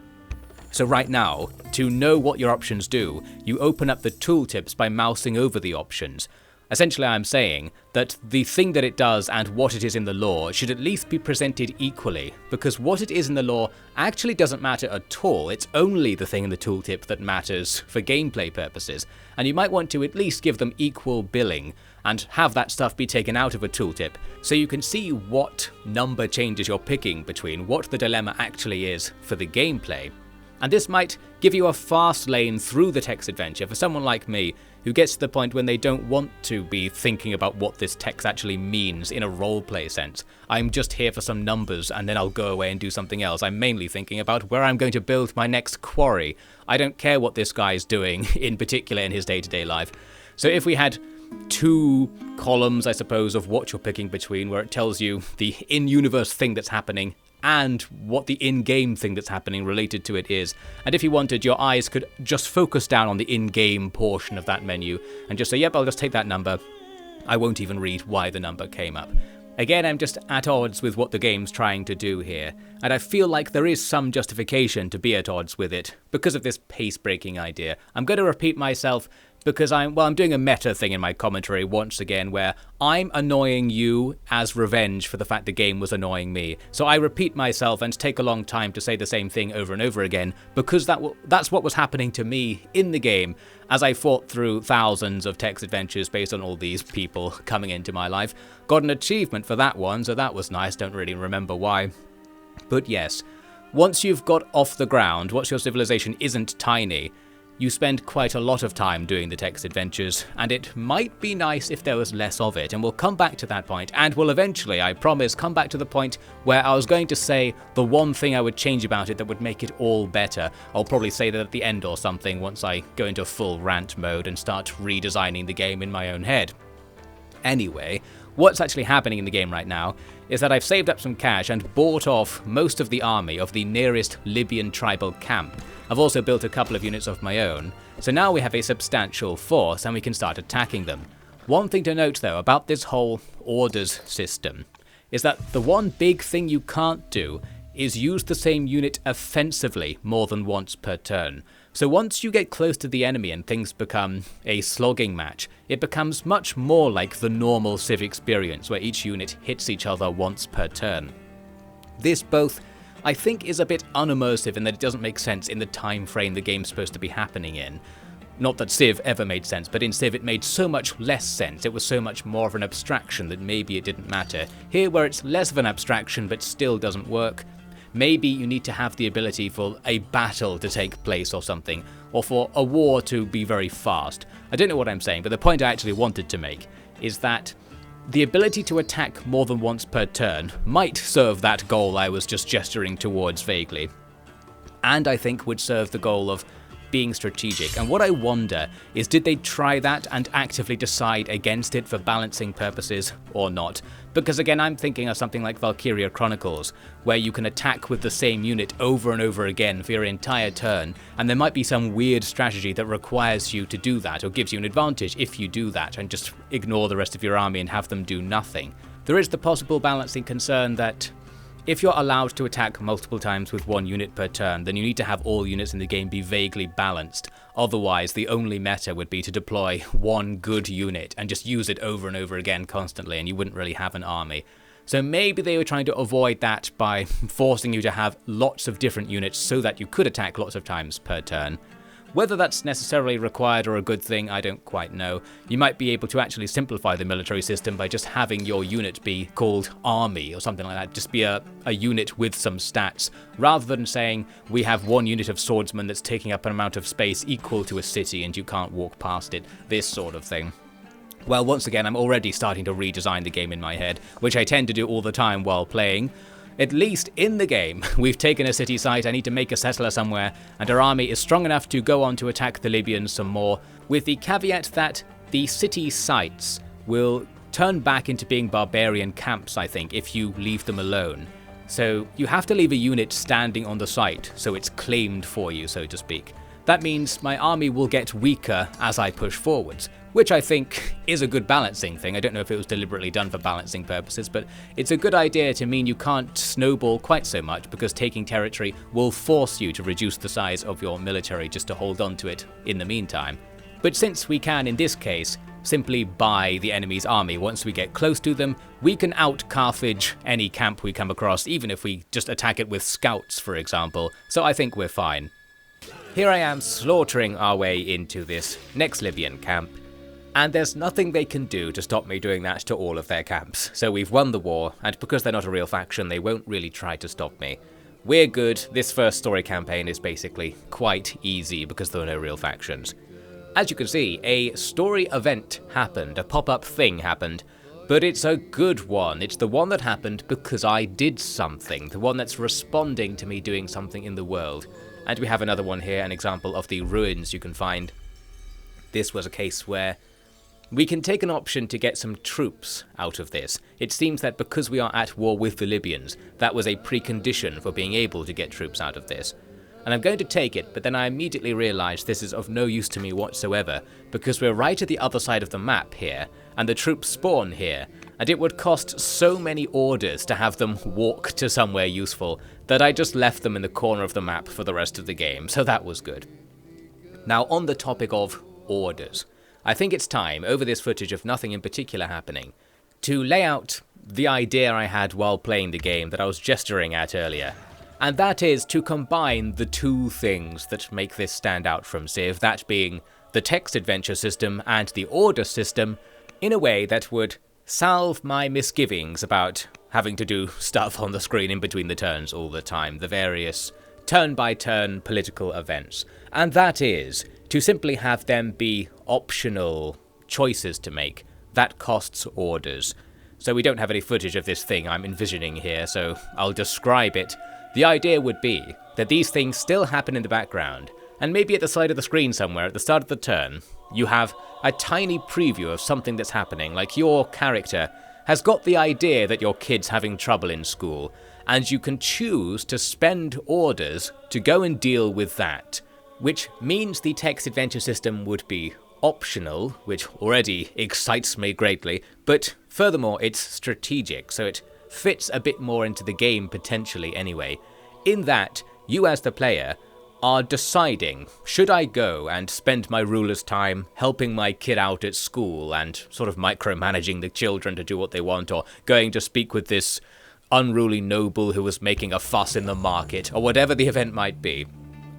Speaker 1: So right now, to know what your options do, you open up the tooltips by mousing over the options. Essentially, I'm saying that the thing that it does and what it is in the lore should at least be presented equally, because what it is in the lore actually doesn't matter at all. It's only the thing in the tooltip that matters for gameplay purposes, and you might want to at least give them equal billing and have that stuff be taken out of a tooltip so you can see what number changes you're picking between, what the dilemma actually is for the gameplay. And this might give you a fast lane through the text adventure for someone like me who gets to the point when they don't want to be thinking about what this text actually means in a roleplay sense. I'm just here for some numbers and then I'll go away and do something else. I'm mainly thinking about where I'm going to build my next quarry. I don't care what this guy's doing in particular in his day-to-day life. So if we had 2 columns, I suppose, of what you're picking between, where it tells you the in-universe thing that's happening and what the in-game thing that's happening related to it is. And if you wanted, your eyes could just focus down on the in-game portion of that menu and just say, yep, I'll just take that number. I won't even read why the number came up. Again, I'm just at odds with what the game's trying to do here, and I feel like there is some justification to be at odds with it because of this pace-breaking idea. I'm going to repeat myself because I'm doing a meta thing in my commentary once again where I'm annoying you as revenge for the fact the game was annoying me. So I repeat myself and take a long time to say the same thing over and over again because that's what was happening to me in the game as I fought through thousands of text adventures based on all these people coming into my life. Got an achievement for that one, so that was nice, don't really remember why. But yes, once you've got off the ground, once your civilization isn't tiny, you spend quite a lot of time doing the text adventures, and it might be nice if there was less of it, and we'll come back to that point, and we'll eventually, I promise, come back to the point where I was going to say the one thing I would change about it that would make it all better. I'll probably say that at the end or something once I go into full rant mode and start redesigning the game in my own head. Anyway, what's actually happening in the game right now is that I've saved up some cash and bought off most of the army of the nearest Libyan tribal camp. I've also built a couple of units of my own, so now we have a substantial force and we can start attacking them. One thing to note though about this whole orders system is that the one big thing you can't do is use the same unit offensively more than once per turn. So once you get close to the enemy and things become a slogging match, it becomes much more like the normal Civ experience where each unit hits each other once per turn. This both, I think, is a bit unimmersive in that it doesn't make sense in the time frame the game's supposed to be happening in. Not that Civ ever made sense, but in Civ it made so much less sense, it was so much more of an abstraction that maybe it didn't matter. Here, where it's less of an abstraction but still doesn't work, maybe you need to have the ability for a battle to take place or something, or for a war to be very fast. I don't know what I'm saying, but the point I actually wanted to make is that the ability to attack more than once per turn might serve that goal I was just gesturing towards vaguely, and I think would serve the goal of being strategic. And what I wonder is, did they try that and actively decide against it for balancing purposes or not? Because again, I'm thinking of something like Valkyria Chronicles, where you can attack with the same unit over and over again for your entire turn, and there might be some weird strategy that requires you to do that, or gives you an advantage if you do that, and just ignore the rest of your army and have them do nothing. There is the possible balancing concern that if you're allowed to attack multiple times with one unit per turn, then you need to have all units in the game be vaguely balanced. Otherwise, the only meta would be to deploy one good unit and just use it over and over again constantly, and you wouldn't really have an army. So maybe they were trying to avoid that by forcing you to have lots of different units so that you could attack lots of times per turn. Whether that's necessarily required or a good thing, I don't quite know. You might be able to actually simplify the military system by just having your unit be called Army or something like that, just be a unit with some stats, rather than saying we have one unit of swordsmen that's taking up an amount of space equal to a city and you can't walk past it, this sort of thing. Well, once again, I'm already starting to redesign the game in my head, which I tend to do all the time while playing. At least in the game, we've taken a city site, I need to make a settler somewhere, and our army is strong enough to go on to attack the Libyans some more, with the caveat that the city sites will turn back into being barbarian camps, I think, if you leave them alone. So you have to leave a unit standing on the site, so it's claimed for you, so to speak. That means my army will get weaker as I push forwards, which I think is a good balancing thing. I don't know if it was deliberately done for balancing purposes, but it's a good idea to mean you can't snowball quite so much, because taking territory will force you to reduce the size of your military just to hold on to it in the meantime. But since we can, in this case, simply buy the enemy's army once we get close to them, we can out-Carthage any camp we come across, even if we just attack it with scouts, for example, so I think we're fine. Here I am slaughtering our way into this next Libyan camp, and there's nothing they can do to stop me doing that to all of their camps. So we've won the war, and because they're not a real faction, they won't really try to stop me. We're good. This first story campaign is basically quite easy because there are no real factions. As you can see, a story event happened, a pop-up thing happened, but it's a good one. It's the one that happened because I did something, the one that's responding to me doing something in the world. And we have another one here, an example of the ruins you can find. This was a case where we can take an option to get some troops out of this. It seems that because we are at war with the Libyans, that was a precondition for being able to get troops out of this. And I'm going to take it, but then I immediately realized this is of no use to me whatsoever, because we're right at the other side of the map here, and the troops spawn here, and it would cost so many orders to have them walk to somewhere useful that I just left them in the corner of the map for the rest of the game, so that was good. Now, on the topic of orders, I think it's time, over this footage of nothing in particular happening, to lay out the idea I had while playing the game that I was gesturing at earlier. And that is to combine the two things that make this stand out from Civ, that being the text adventure system and the order system, in a way that would salve my misgivings about having to do stuff on the screen in between the turns all the time, the various turn-by-turn political events. And that is to simply have them be optional choices to make, that costs orders. So we don't have any footage of this thing I'm envisioning here, so I'll describe it. The idea would be that these things still happen in the background, and maybe at the side of the screen somewhere at the start of the turn, you have a tiny preview of something that's happening, like your character has got the idea that your kid's having trouble in school, and you can choose to spend orders to go and deal with that, which means the text adventure system would be optional, which already excites me greatly, but furthermore it's strategic, so it fits a bit more into the game potentially anyway, in that you as the player are deciding, should I go and spend my ruler's time helping my kid out at school and sort of micromanaging the children to do what they want, or going to speak with this unruly noble who was making a fuss in the market, or whatever the event might be?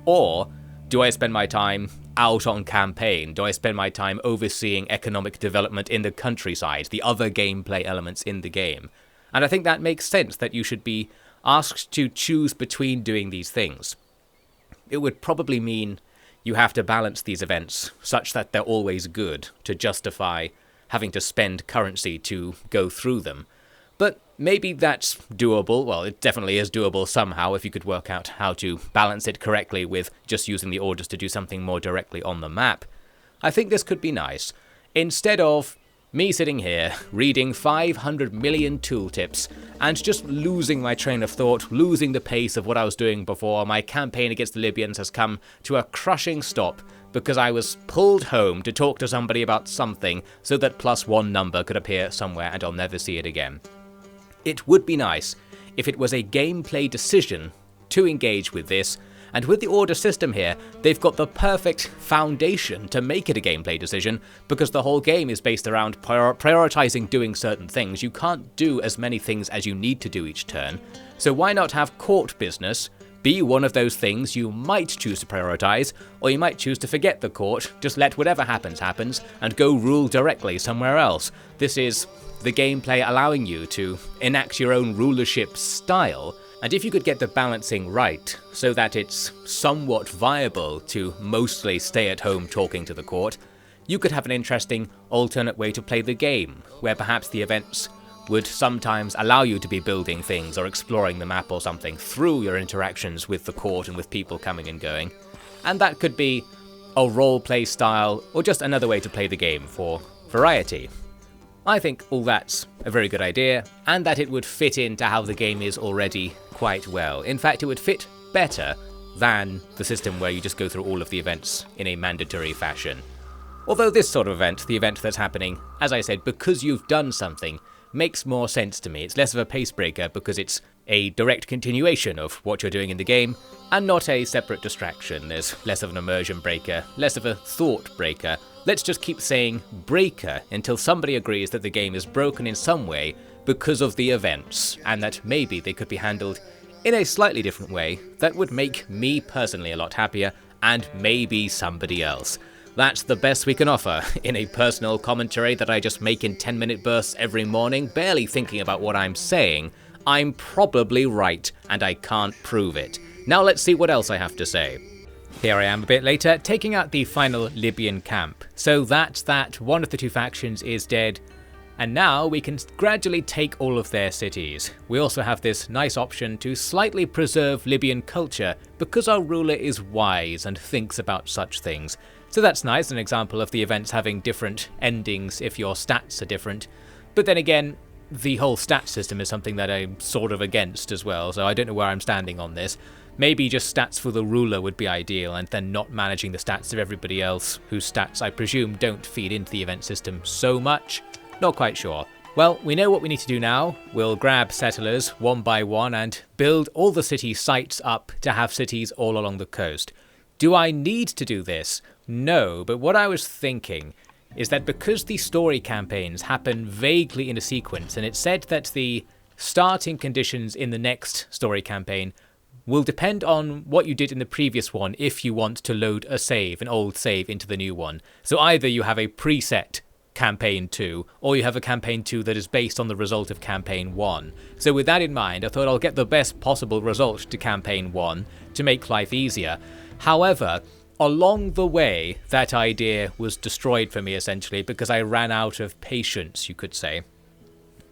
Speaker 1: Or do I spend my time out on campaign? Do I spend my time overseeing economic development in the countryside, the other gameplay elements in the game? And I think that makes sense that you should be asked to choose between doing these things. It would probably mean you have to balance these events such that they're always good to justify having to spend currency to go through them. But maybe that's doable. Well, it definitely is doable somehow if you could work out how to balance it correctly with just using the orders to do something more directly on the map. I think this could be nice. Instead of me sitting here reading 500 million tooltips and just losing my train of thought, losing the pace of what I was doing before, my campaign against the Libyans has come to a crushing stop because I was pulled home to talk to somebody about something so that +1 number could appear somewhere and I'll never see it again. It would be nice if it was a gameplay decision to engage with this, and with the order system here, they've got the perfect foundation to make it a gameplay decision, because the whole game is based around prioritizing doing certain things. You can't do as many things as you need to do each turn, so why not have court business be one of those things you might choose to prioritize, or you might choose to forget the court, just let whatever happens, and go rule directly somewhere else. This is the gameplay allowing you to enact your own rulership style, and if you could get the balancing right, so that it's somewhat viable to mostly stay at home talking to the court, you could have an interesting alternate way to play the game, where perhaps the events would sometimes allow you to be building things or exploring the map or something through your interactions with the court and with people coming and going. And that could be a roleplay style, or just another way to play the game for variety. I think all that's a very good idea, and that it would fit into how the game is already quite well. In fact, it would fit better than the system where you just go through all of the events in a mandatory fashion. Although this sort of event, the event that's happening, as I said, because you've done something, makes more sense to me. It's less of a pace breaker because it's a direct continuation of what you're doing in the game, and not a separate distraction. There's less of an immersion breaker, less of a thought breaker. Let's just keep saying breaker until somebody agrees that the game is broken in some way because of the events, and that maybe they could be handled in a slightly different way that would make me personally a lot happier, and maybe somebody else. That's the best we can offer in a personal commentary that I just make in 10-minute bursts every morning, barely thinking about what I'm saying. I'm probably right, and I can't prove it. Now let's see what else I have to say. Here I am a bit later, taking out the final Libyan camp. So that's that, one of the two factions is dead, and now we can gradually take all of their cities. We also have this nice option to slightly preserve Libyan culture, because our ruler is wise and thinks about such things. So that's nice, an example of the events having different endings if your stats are different. But then again, the whole stat system is something that I'm sort of against as well, so I don't know where I'm standing on this. Maybe just stats for the ruler would be ideal, and then not managing the stats of everybody else, whose stats I presume don't feed into the event system so much. Not quite sure. Well, we know what we need to do now. We'll grab settlers one by one and build all the city sites up to have cities all along the coast. Do I need to do this? No, but what I was thinking is that because the story campaigns happen vaguely in a sequence, and it's said that the starting conditions in the next story campaign will depend on what you did in the previous one if you want to load a save, an old save, into the new one. So either you have a preset campaign 2, or you have a campaign 2 that is based on the result of campaign 1. So with that in mind, I thought I'll get the best possible result to campaign 1 to make life easier. However, along the way, that idea was destroyed for me essentially because I ran out of patience, you could say.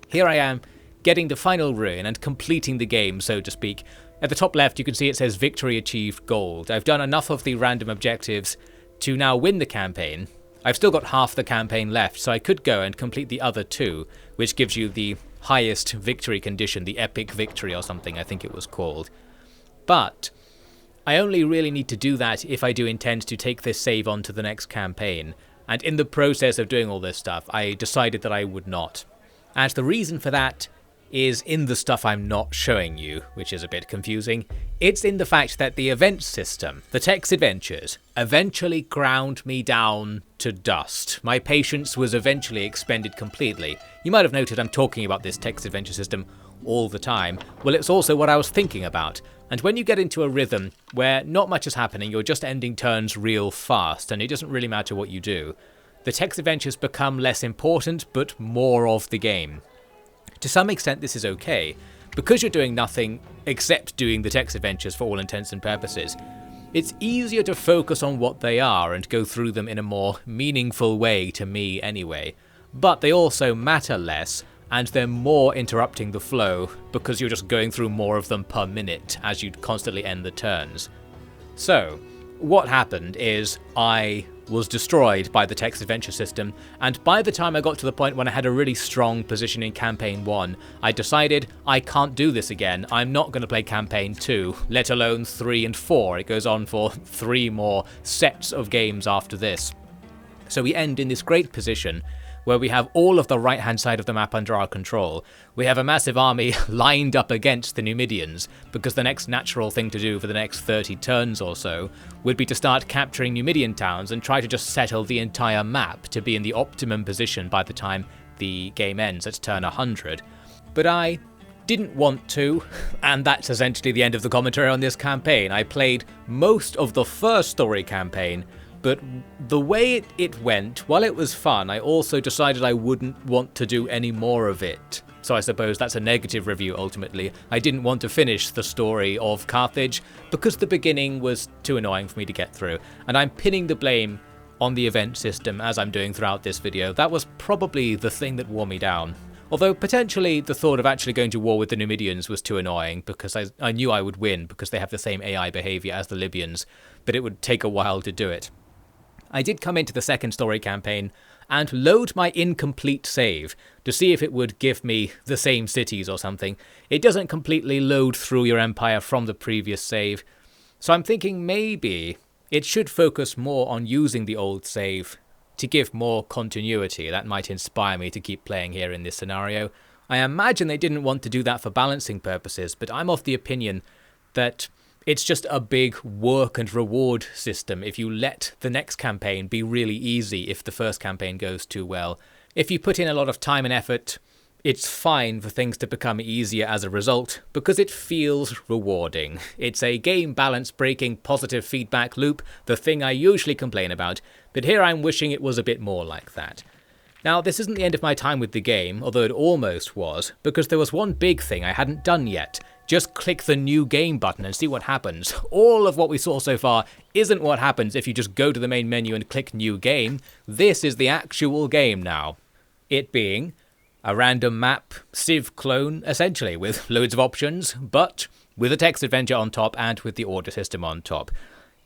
Speaker 1: Here I am, getting the final rune and completing the game, so to speak. At the top left, you can see it says Victory Achieved Gold. I've done enough of the random objectives to now win the campaign. I've still got half the campaign left, so I could go and complete the other 2, which gives you the highest victory condition, the Epic Victory or something, I think it was called. But I only really need to do that if I do intend to take this save on to the next campaign, and in the process of doing all this stuff, I decided that I would not. And the reason for that is in the stuff I'm not showing you, which is a bit confusing. It's in the fact that the event system, the text adventures, eventually ground me down to dust. My patience was eventually expended completely. You might have noted I'm talking about this text adventure system all the time. Well, it's also what I was thinking about. And when you get into a rhythm where not much is happening, you're just ending turns real fast, and it doesn't really matter what you do, the text adventures become less important, but more of the game. To some extent this is okay, because you're doing nothing except doing the text adventures for all intents and purposes. It's easier to focus on what they are and go through them in a more meaningful way, to me anyway. But they also matter less, and they're more interrupting the flow, because you're just going through more of them per minute as you constantly end the turns. So, what happened is I was destroyed by the text adventure system, and by the time I got to the point when I had a really strong position in campaign 1, I decided I can't do this again. I'm not going to play campaign 2, let alone 3 and 4. It goes on for 3 more sets of games after this. So we end in this great position where we have all of the right-hand side of the map under our control. We have a massive army lined up against the Numidians, because the next natural thing to do for the next 30 turns or so would be to start capturing Numidian towns and try to just settle the entire map to be in the optimum position by the time the game ends at turn 100. But I didn't want to, and that's essentially the end of the commentary on this campaign. I played most of the first story campaign, but the way it went, while it was fun, I also decided I wouldn't want to do any more of it. So I suppose that's a negative review ultimately. I didn't want to finish the story of Carthage because the beginning was too annoying for me to get through, and I'm pinning the blame on the event system as I'm doing throughout this video. That was probably the thing that wore me down. Although potentially the thought of actually going to war with the Numidians was too annoying, because I knew I would win because they have the same AI behaviour as the Libyans, but it would take a while to do it. I did come into the second story campaign and load my incomplete save to see if it would give me the same cities or something. It doesn't completely load through your empire from the previous save, so I'm thinking maybe it should focus more on using the old save to give more continuity. That might inspire me to keep playing here in this scenario. I imagine they didn't want to do that for balancing purposes, but I'm of the opinion that it's just a big work and reward system if you let the next campaign be really easy if the first campaign goes too well. If you put in a lot of time and effort, it's fine for things to become easier as a result, because it feels rewarding. It's a game balance breaking positive feedback loop, the thing I usually complain about, but here I'm wishing it was a bit more like that. Now, this isn't the end of my time with the game, although it almost was, because there was one big thing I hadn't done yet. Just click the new game button and see what happens. All of what we saw so far isn't what happens if you just go to the main menu and click new game. This is the actual game now. It being a random map Civ clone, essentially, with loads of options, but with a text adventure on top and with the order system on top.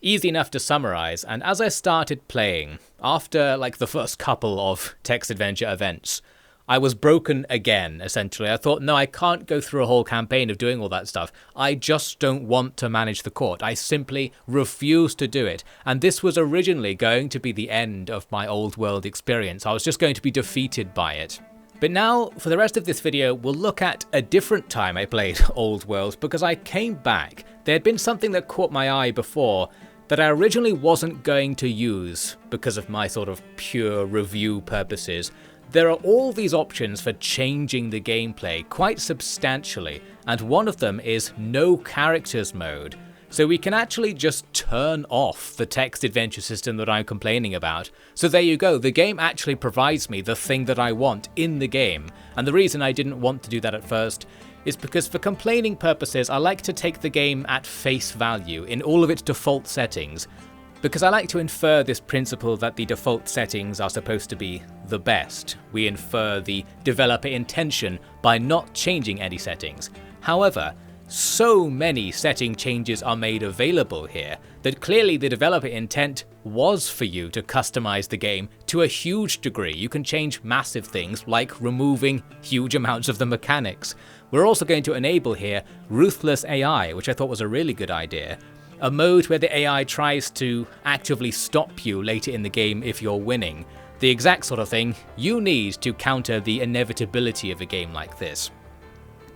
Speaker 1: Easy enough to summarize, and as I started playing, after like the first couple of text adventure events, I was broken again, essentially. I thought, no, I can't go through a whole campaign of doing all that stuff. I just don't want to manage the court. I simply refuse to do it. And this was originally going to be the end of my old world experience. I was just going to be defeated by it. But now, for the rest of this video, we'll look at a different time I played Old World, because I came back. There had been something that caught my eye before that I originally wasn't going to use because of my sort of pure review purposes. There are all these options for changing the gameplay quite substantially, and one of them is no characters mode. So we can actually just turn off the text adventure system that I'm complaining about. So there you go, the game actually provides me the thing that I want in the game. And the reason I didn't want to do that at first is because for complaining purposes, I like to take the game at face value in all of its default settings. because I like to infer this principle that the default settings are supposed to be the best. We infer the developer intention by not changing any settings. However, so many setting changes are made available here that clearly the developer intent was for you to customize the game to a huge degree. You can change massive things like removing huge amounts of the mechanics. We're also going to enable here ruthless AI, which I thought was a really good idea. A mode where the AI tries to actively stop you later in the game if you're winning. The exact sort of thing you need to counter the inevitability of a game like this.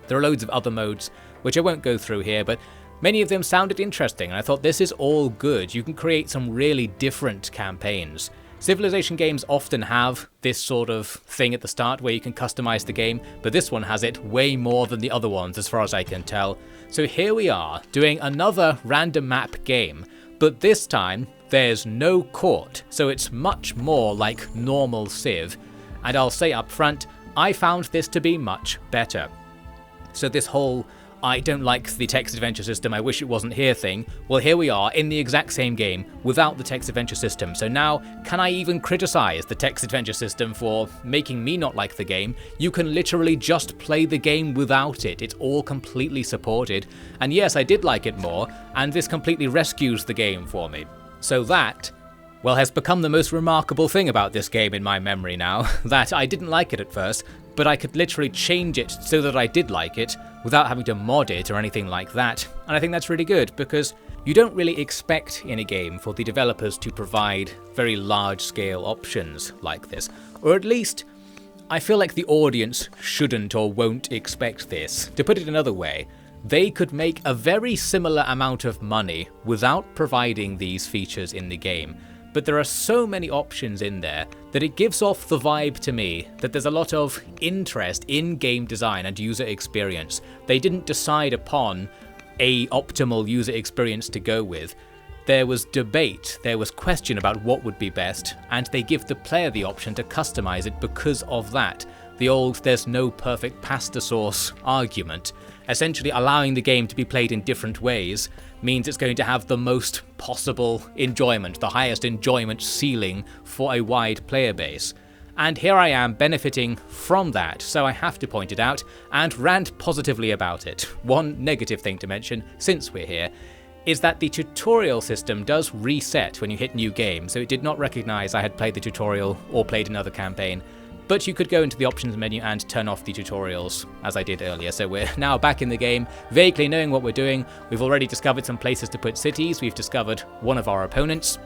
Speaker 1: There are loads of other modes which I won't go through here, but many of them sounded interesting, and I thought this is all good. You can create some really different campaigns. Civilization games often have this sort of thing at the start where you can customize the game, but this one has it way more than the other ones as far as I can tell. So here we are, doing another random map game, but this time there's no court, so it's much more like normal Civ, and I'll say up front, I found this to be much better. So this whole I don't like the text adventure system, I wish it wasn't here thing, well here we are in the exact same game without the text adventure system. So now, can I even criticize the text adventure system for making me not like the game? You can literally just play the game without it. It's all completely supported. And yes, I did like it more, and this completely rescues the game for me. So that, well, has become the most remarkable thing about this game in my memory now, that I didn't like it at first, but I could literally change it so that I did like it without having to mod it or anything like that. And I think that's really good, because you don't really expect in a game for the developers to provide very large-scale options like this. Or at least, I feel like the audience shouldn't or won't expect this. To put it another way, they could make a very similar amount of money without providing these features in the game. But there are so many options in there that it gives off the vibe to me that there's a lot of interest in game design and user experience. They didn't decide upon a optimal user experience to go with. There was debate, there was question about what would be best, and they give the player the option to customize it because of that. The old "there's no perfect pasta sauce" argument. Essentially allowing the game to be played in different ways means it's going to have the most possible enjoyment, the highest enjoyment ceiling for a wide player base. And here I am benefiting from that, so I have to point it out and rant positively about it. One negative thing to mention, since we're here, is that the tutorial system does reset when you hit new game, so it did not recognize I had played the tutorial or played another campaign. But you could go into the options menu and turn off the tutorials, as I did earlier. So we're now back in the game, vaguely knowing what we're doing. We've already discovered some places to put cities, we've discovered one of our opponents.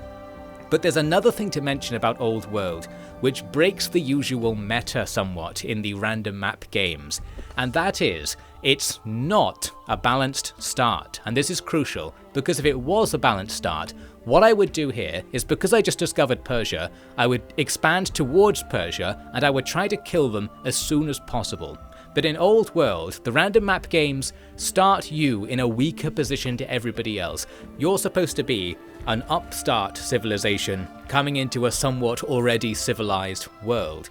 Speaker 1: But there's another thing to mention about Old World, which breaks the usual meta somewhat in the random map games. And that is, it's not a balanced start. And this is crucial, because if it was a balanced start, what I would do here is, because I just discovered Persia, I would expand towards Persia and I would try to kill them as soon as possible. But in Old World, the random map games start you in a weaker position to everybody else. You're supposed to be an upstart civilization coming into a somewhat already civilized world.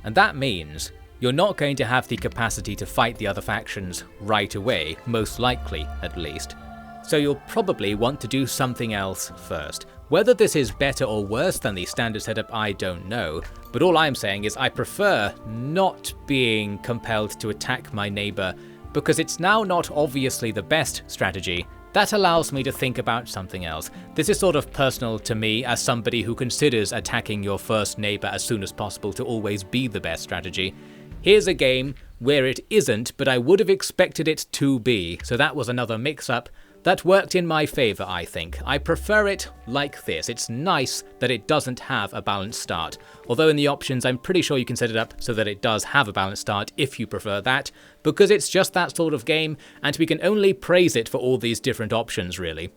Speaker 1: And that means you're not going to have the capacity to fight the other factions right away, most likely at least. So you'll probably want to do something else first. Whether this is better or worse than the standard setup, I don't know, but all I'm saying is I prefer not being compelled to attack my neighbour, because it's now not obviously the best strategy. That allows me to think about something else. This is sort of personal to me as somebody who considers attacking your first neighbour as soon as possible to always be the best strategy. Here's a game where it isn't, but I would have expected it to be, so that was another mix-up. That worked in my favour, I think. I prefer it like this. It's nice that it doesn't have a balanced start. Although in the options, I'm pretty sure you can set it up so that it does have a balanced start if you prefer that, because it's just that sort of game, and we can only praise it for all these different options, really.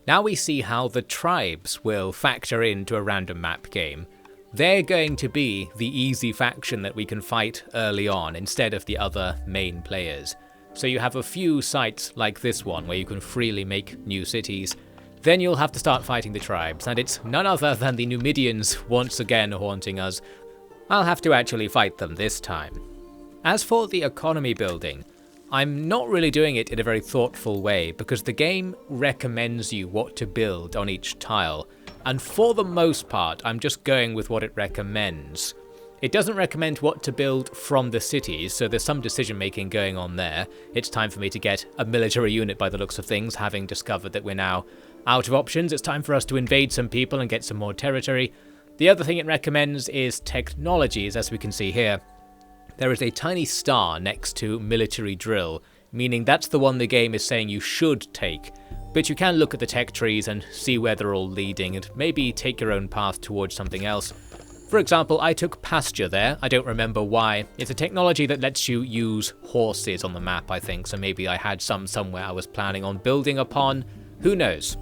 Speaker 1: Now we see how the tribes will factor into a random map game. They're going to be the easy faction that we can fight early on instead of the other main players. So you have a few sites like this one where you can freely make new cities. Then you'll have to start fighting the tribes, and it's none other than the Numidians once again haunting us. I'll have to actually fight them this time. As for the economy building, I'm not really doing it in a very thoughtful way because the game recommends you what to build on each tile, and for the most part I'm just going with what it recommends. It doesn't recommend what to build from the cities, so there's some decision making going on there. It's time for me to get a military unit by the looks of things, having discovered that we're now out of options. It's time for us to invade some people and get some more territory. The other thing it recommends is technologies, as we can see here. There is a tiny star next to military drill, meaning that's the one the game is saying you should take. But you can look at the tech trees and see where they're all leading and maybe take your own path towards something else. For example, I took pasture there. I don't remember why. It's a technology that lets you use horses on the map, I think, so maybe I had some somewhere I was planning on building upon. Who knows?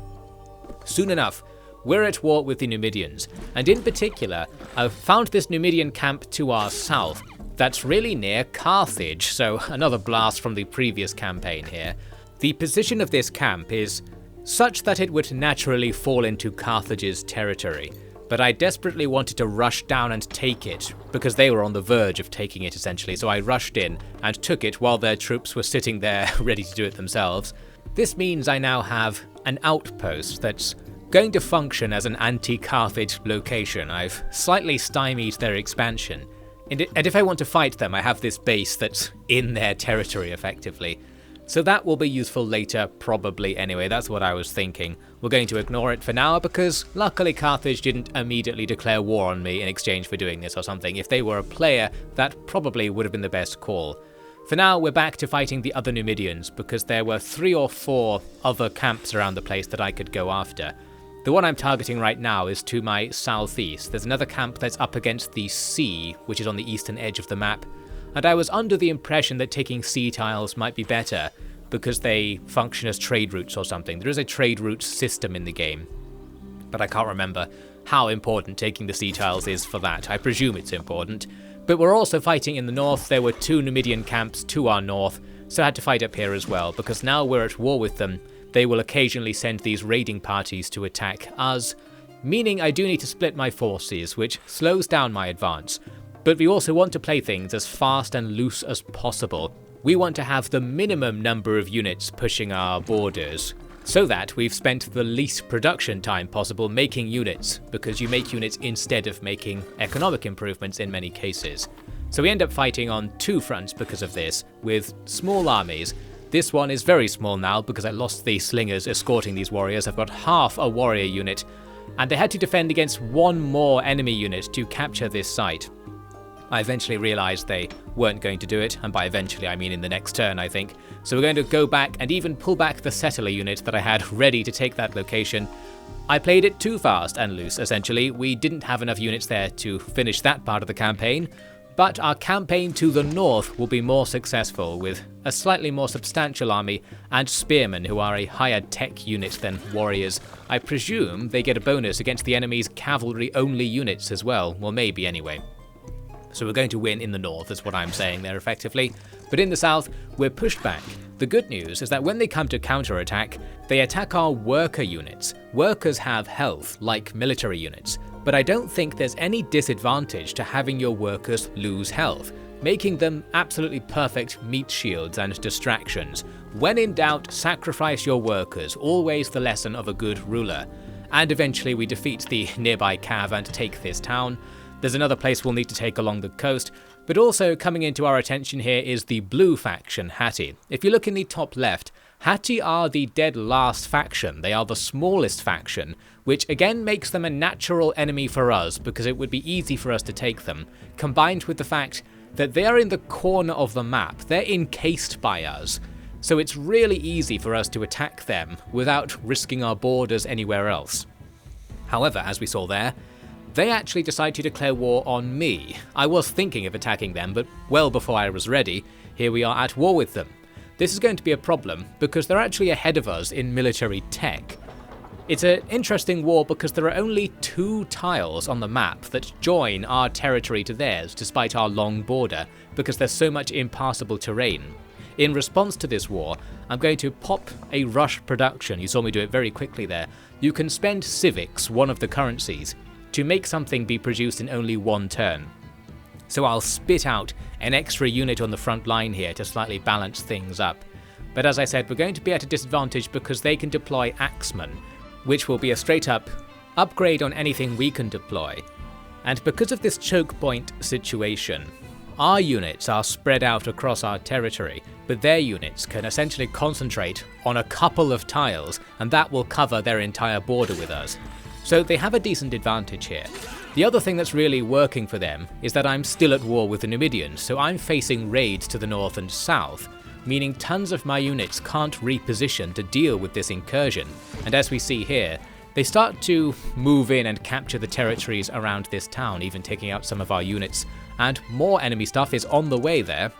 Speaker 1: Soon enough, we're at war with the Numidians, and in particular, I've found this Numidian camp to our south that's really near Carthage, so another blast from the previous campaign here. The position of this camp is such that it would naturally fall into Carthage's territory, but I desperately wanted to rush down and take it, because they were on the verge of taking it essentially, so I rushed in and took it while their troops were sitting there ready to do it themselves. This means I now have an outpost that's going to function as an anti-Carthage location. I've slightly stymied their expansion, and if I want to fight them, I have this base that's in their territory effectively. So that will be useful later, probably anyway, that's what I was thinking. We're going to ignore it for now because luckily Carthage didn't immediately declare war on me in exchange for doing this or something. If they were a player, that probably would have been the best call. For now, we're back to fighting the other Numidians because there were 3 or 4 other camps around the place that I could go after. The one I'm targeting right now is to my southeast. There's another camp that's up against the sea, which is on the eastern edge of the map, and I was under the impression that taking sea tiles might be better because they function as trade routes or something. There is a trade route system in the game, but I can't remember how important taking the sea tiles is for that. I presume it's important. But we're also fighting in the north. There were 2 Numidian camps to our north, so I had to fight up here as well, because now we're at war with them. They will occasionally send these raiding parties to attack us, meaning I do need to split my forces, which slows down my advance. But we also want to play things as fast and loose as possible. We want to have the minimum number of units pushing our borders, so that we've spent the least production time possible making units, because you make units instead of making economic improvements in many cases. So we end up fighting on 2 fronts because of this, with small armies. This one is very small now because I lost the slingers escorting these warriors. I've got half a warrior unit, and they had to defend against 1 more enemy unit to capture this site. I eventually realised they weren't going to do it, and by eventually I mean in the next turn, I think. So we're going to go back and even pull back the settler unit that I had ready to take that location. I played it too fast and loose, essentially. We didn't have enough units there to finish that part of the campaign, but our campaign to the north will be more successful with a slightly more substantial army and spearmen who are a higher tech unit than warriors. I presume they get a bonus against the enemy's cavalry-only units as well, well maybe anyway. So we're going to win in the north is what I'm saying there effectively, but in the south we're pushed back. The good news is that when they come to counterattack, they attack our worker units. Workers have health like military units, but I don't think there's any disadvantage to having your workers lose health, making them absolutely perfect meat shields and distractions. When in doubt, sacrifice your workers, always the lesson of a good ruler. And eventually we defeat the nearby cav and take this town. There's another place we'll need to take along the coast, but also coming into our attention here is the blue faction, Hatti. If you look in the top left, Hatti are the dead last faction. They are the smallest faction, which again makes them a natural enemy for us because it would be easy for us to take them, combined with the fact that they are in the corner of the map. They're encased by us, so it's really easy for us to attack them without risking our borders anywhere else. However, as we saw there, they actually decide to declare war on me. I was thinking of attacking them, but well before I was ready, here we are at war with them. This is going to be a problem because they're actually ahead of us in military tech. It's an interesting war because there are only 2 tiles on the map that join our territory to theirs despite our long border because there's so much impassable terrain. In response to this war, I'm going to pop a rush production. You saw me do it very quickly there. You can spend civics, one of the currencies, to make something be produced in only 1 turn. so I'll spit out an extra unit on the front line here to slightly balance things up. But as I said, we're going to be at a disadvantage because they can deploy Axemen, which will be a straight up upgrade on anything we can deploy. And because of this choke point situation, our units are spread out across our territory, but their units can essentially concentrate on a couple of tiles, and that will cover their entire border with us. So they have a decent advantage here. The other thing that's really working for them is that I'm still at war with the Numidians, so I'm facing raids to the north and south, meaning tons of my units can't reposition to deal with this incursion. And as we see here, they start to move in and capture the territories around this town, even taking out some of our units, and more enemy stuff is on the way there.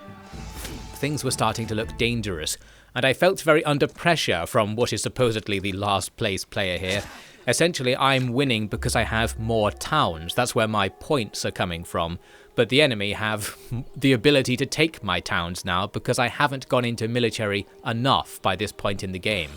Speaker 1: Things were starting to look dangerous, and I felt very under pressure from what is supposedly the last place player here. Essentially, I'm winning because I have more towns, that's where my points are coming from, but the enemy have the ability to take my towns now because I haven't gone into military enough by this point in the game.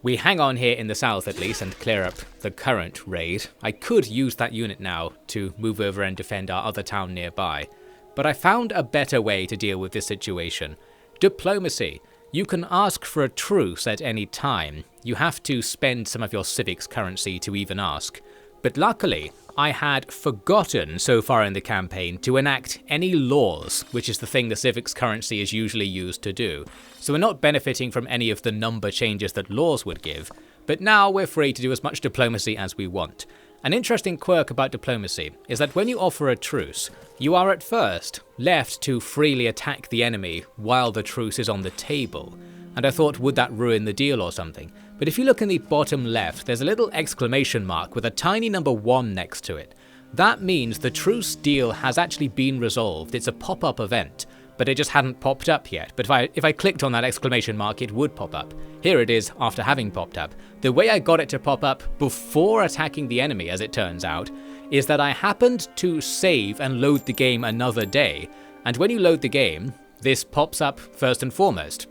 Speaker 1: We hang on here in the south at least and clear up the current raid. I could use that unit now to move over and defend our other town nearby, but I found a better way to deal with this situation. Diplomacy. You can ask for a truce at any time. You have to spend some of your civics currency to even ask. But luckily, I had forgotten so far in the campaign to enact any laws, which is the thing the civics currency is usually used to do. So we're not benefiting from any of the number changes that laws would give, but now we're free to do as much diplomacy as we want. An interesting quirk about diplomacy is that when you offer a truce, you are at first left to freely attack the enemy while the truce is on the table. And I thought, would that ruin the deal or something? But if you look in the bottom left, there's a little exclamation mark with a tiny number 1 next to it. That means the truce deal has actually been resolved. It's a pop-up event, but it just hadn't popped up yet. But if I clicked on that exclamation mark, it would pop up. Here it is after having popped up. The way I got it to pop up before attacking the enemy, as it turns out, is that I happened to save and load the game another day. And when you load the game, this pops up first and foremost.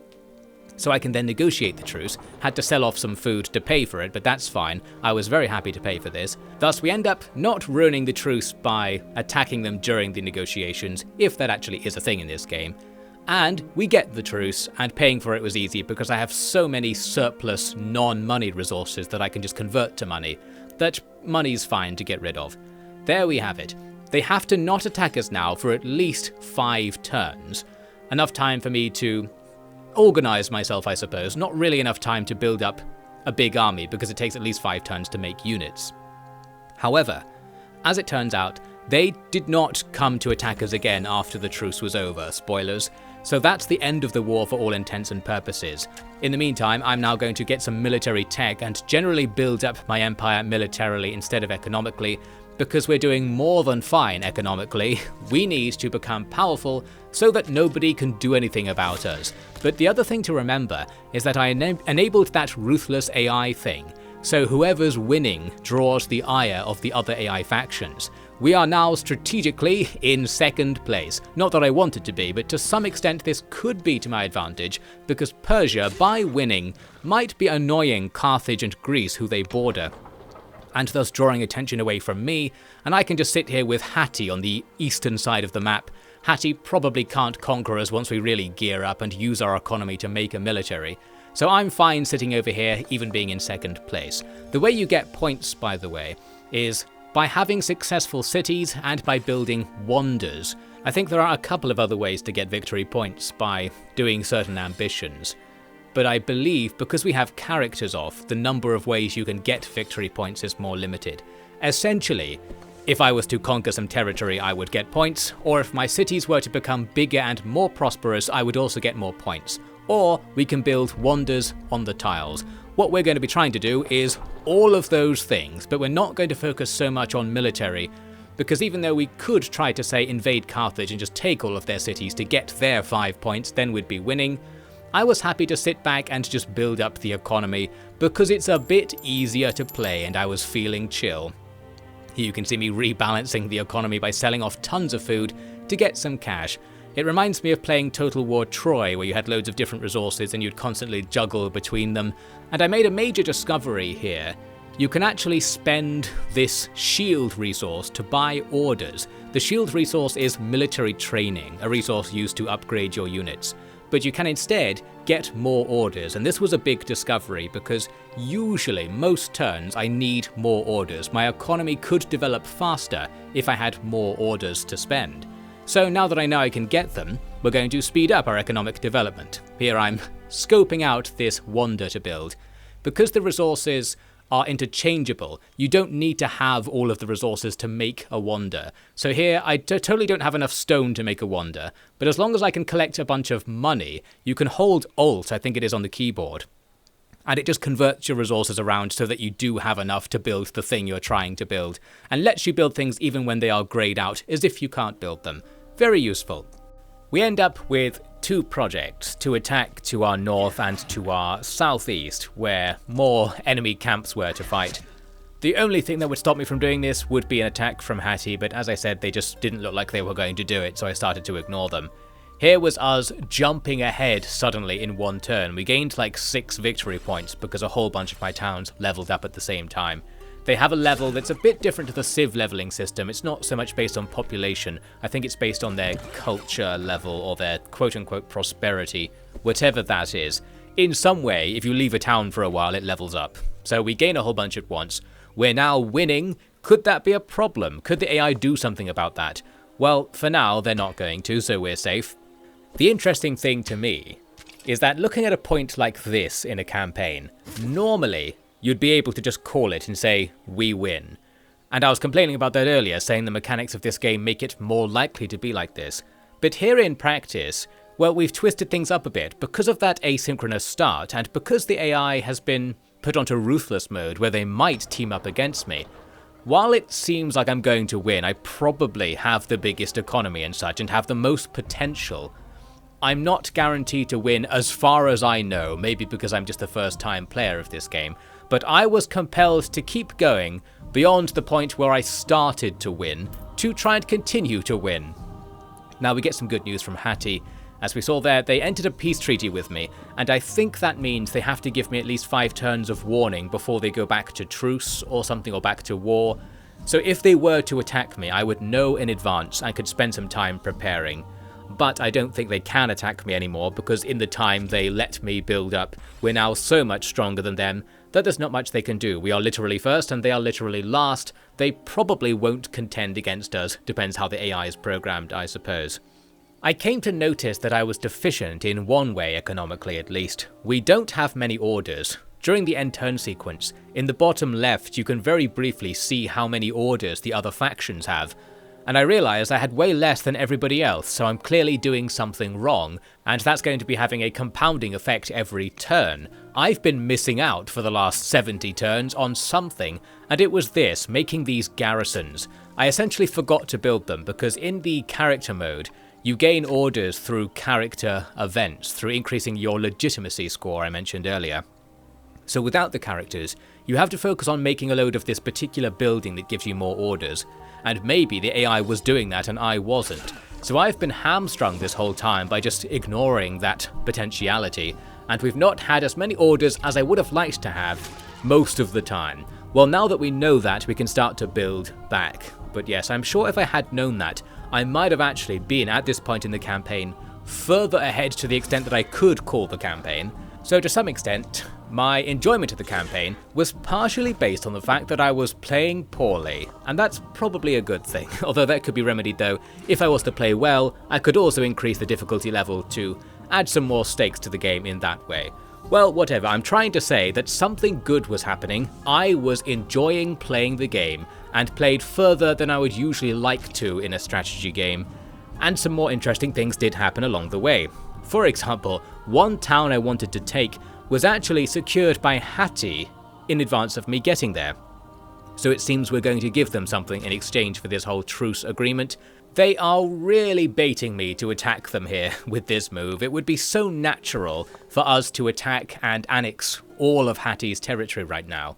Speaker 1: So I can then negotiate the truce. Had to sell off some food to pay for it, but that's fine. I was very happy to pay for this. Thus, we end up not ruining the truce by attacking them during the negotiations, if that actually is a thing in this game. And we get the truce, and paying for it was easy because I have so many surplus non-money resources that I can just convert to money, that money's fine to get rid of. There we have it. They have to not attack us now for at least 5 turns. Enough time for me to organize myself, I suppose. Not really enough time to build up a big army because it takes at least 5 turns to make units. However, as it turns out, they did not come to attack us again after the truce was over, spoilers. So that's the end of the war for all intents and purposes. In the meantime, I'm now going to get some military tech and generally build up my empire militarily instead of economically, because we're doing more than fine economically. We need to become powerful so that nobody can do anything about us. But the other thing to remember is that I enabled that ruthless AI thing, so whoever's winning draws the ire of the other AI factions. We are now strategically in second place. Not that I want it to be, but to some extent this could be to my advantage, because Persia, by winning, might be annoying Carthage and Greece who they border, and thus drawing attention away from me, and I can just sit here with Hatti on the eastern side of the map. Hatti probably can't conquer us once we really gear up and use our economy to make a military. So I'm fine sitting over here, even being in second place. The way you get points, by the way, is by having successful cities and by building wonders. I think there are a couple of other ways to get victory points by doing certain ambitions. But I believe because we have characters off, the number of ways you can get victory points is more limited. Essentially, if I was to conquer some territory, I would get points, or if my cities were to become bigger and more prosperous, I would also get more points. Or we can build wonders on the tiles. What we're going to be trying to do is all of those things, but we're not going to focus so much on military, because even though we could try to, say, invade Carthage and just take all of their cities to get their 5 points, then we'd be winning, I was happy to sit back and just build up the economy, because it's a bit easier to play and I was feeling chill. You can see me rebalancing the economy by selling off tons of food to get some cash. It reminds me of playing Total War Troy, where you had loads of different resources and you'd constantly juggle between them. And I made a major discovery here. You can actually spend this shield resource to buy orders. The shield resource is military training, a resource used to upgrade your units. But you can instead get more orders, and this was a big discovery because usually, most turns, I need more orders. My economy could develop faster if I had more orders to spend. So now that I know I can get them, we're going to speed up our economic development. Here I'm scoping out this wonder to build. Because the resources are interchangeable, you don't need to have all of the resources to make a wonder. So here I totally don't have enough stone to make a wonder, but as long as I can collect a bunch of money, you can hold Alt, I think it is on the keyboard, and it just converts your resources around so that you do have enough to build the thing you're trying to build, and lets you build things even when they are greyed out, as if you can't build them. Very useful. We end up with 2 projects to attack to our north and to our southeast, where more enemy camps were to fight. The only thing that would stop me from doing this would be an attack from Hattie, but as I said, they just didn't look like they were going to do it, so I started to ignore them. Here was us jumping ahead suddenly in one turn. We gained like 6 victory points because a whole bunch of my towns leveled up at the same time. They have a level that's a bit different to the Civ leveling system. It's not so much based on population. I think it's based on their culture level or their quote-unquote prosperity, whatever that is. In some way, if you leave a town for a while, it levels up. So we gain a whole bunch at once. We're now winning. Could that be a problem? Could the AI do something about that? Well, for now, they're not going to, so we're safe. The interesting thing to me is that looking at a point like this in a campaign, normally you'd be able to just call it and say, we win. And I was complaining about that earlier, saying the mechanics of this game make it more likely to be like this. But here in practice, well, we've twisted things up a bit because of that asynchronous start, and because the AI has been put onto ruthless mode where they might team up against me. While it seems like I'm going to win, I probably have the biggest economy and such, and have the most potential. I'm not guaranteed to win as far as I know, maybe because I'm just the first time player of this game. But I was compelled to keep going beyond the point where I started to win, to try and continue to win. Now we get some good news from Hattie. As we saw there, they entered a peace treaty with me, and I think that means they have to give me at least 5 turns of warning before they go back to truce or something, or back to war. So if they were to attack me, I would know in advance and could spend some time preparing. But I don't think they can attack me anymore, because in the time they let me build up, we're now so much stronger than them that there's not much they can do. We are literally first and they are literally last. They probably won't contend against us, depends how the AI is programmed, I suppose. I came to notice that I was deficient in one way, economically at least. We don't have many orders. During the end turn sequence, in the bottom left you can very briefly see how many orders the other factions have. And I realised I had way less than everybody else, so I'm clearly doing something wrong, and that's going to be having a compounding effect every turn. I've been missing out for the last 70 turns on something, and it was this, making these garrisons. I essentially forgot to build them, because in the character mode, you gain orders through character events, through increasing your legitimacy score I mentioned earlier. So without the characters, you have to focus on making a load of this particular building that gives you more orders. And maybe the AI was doing that and I wasn't. So I've been hamstrung this whole time by just ignoring that potentiality, and we've not had as many orders as I would have liked to have most of the time. Well, now that we know that, we can start to build back. But yes, I'm sure if I had known that, I might have actually been at this point in the campaign further ahead to the extent that I could call the campaign. So to some extent, my enjoyment of the campaign was partially based on the fact that I was playing poorly, and that's probably a good thing, although that could be remedied though. If I was to play well, I could also increase the difficulty level to add some more stakes to the game in that way. Well, whatever, I'm trying to say that something good was happening. I was enjoying playing the game, and played further than I would usually like to in a strategy game, and some more interesting things did happen along the way. For example, one town I wanted to take was actually secured by Hattie in advance of me getting there. So it seems we're going to give them something in exchange for this whole truce agreement. They are really baiting me to attack them here with this move. It would be so natural for us to attack and annex all of Hattie's territory right now.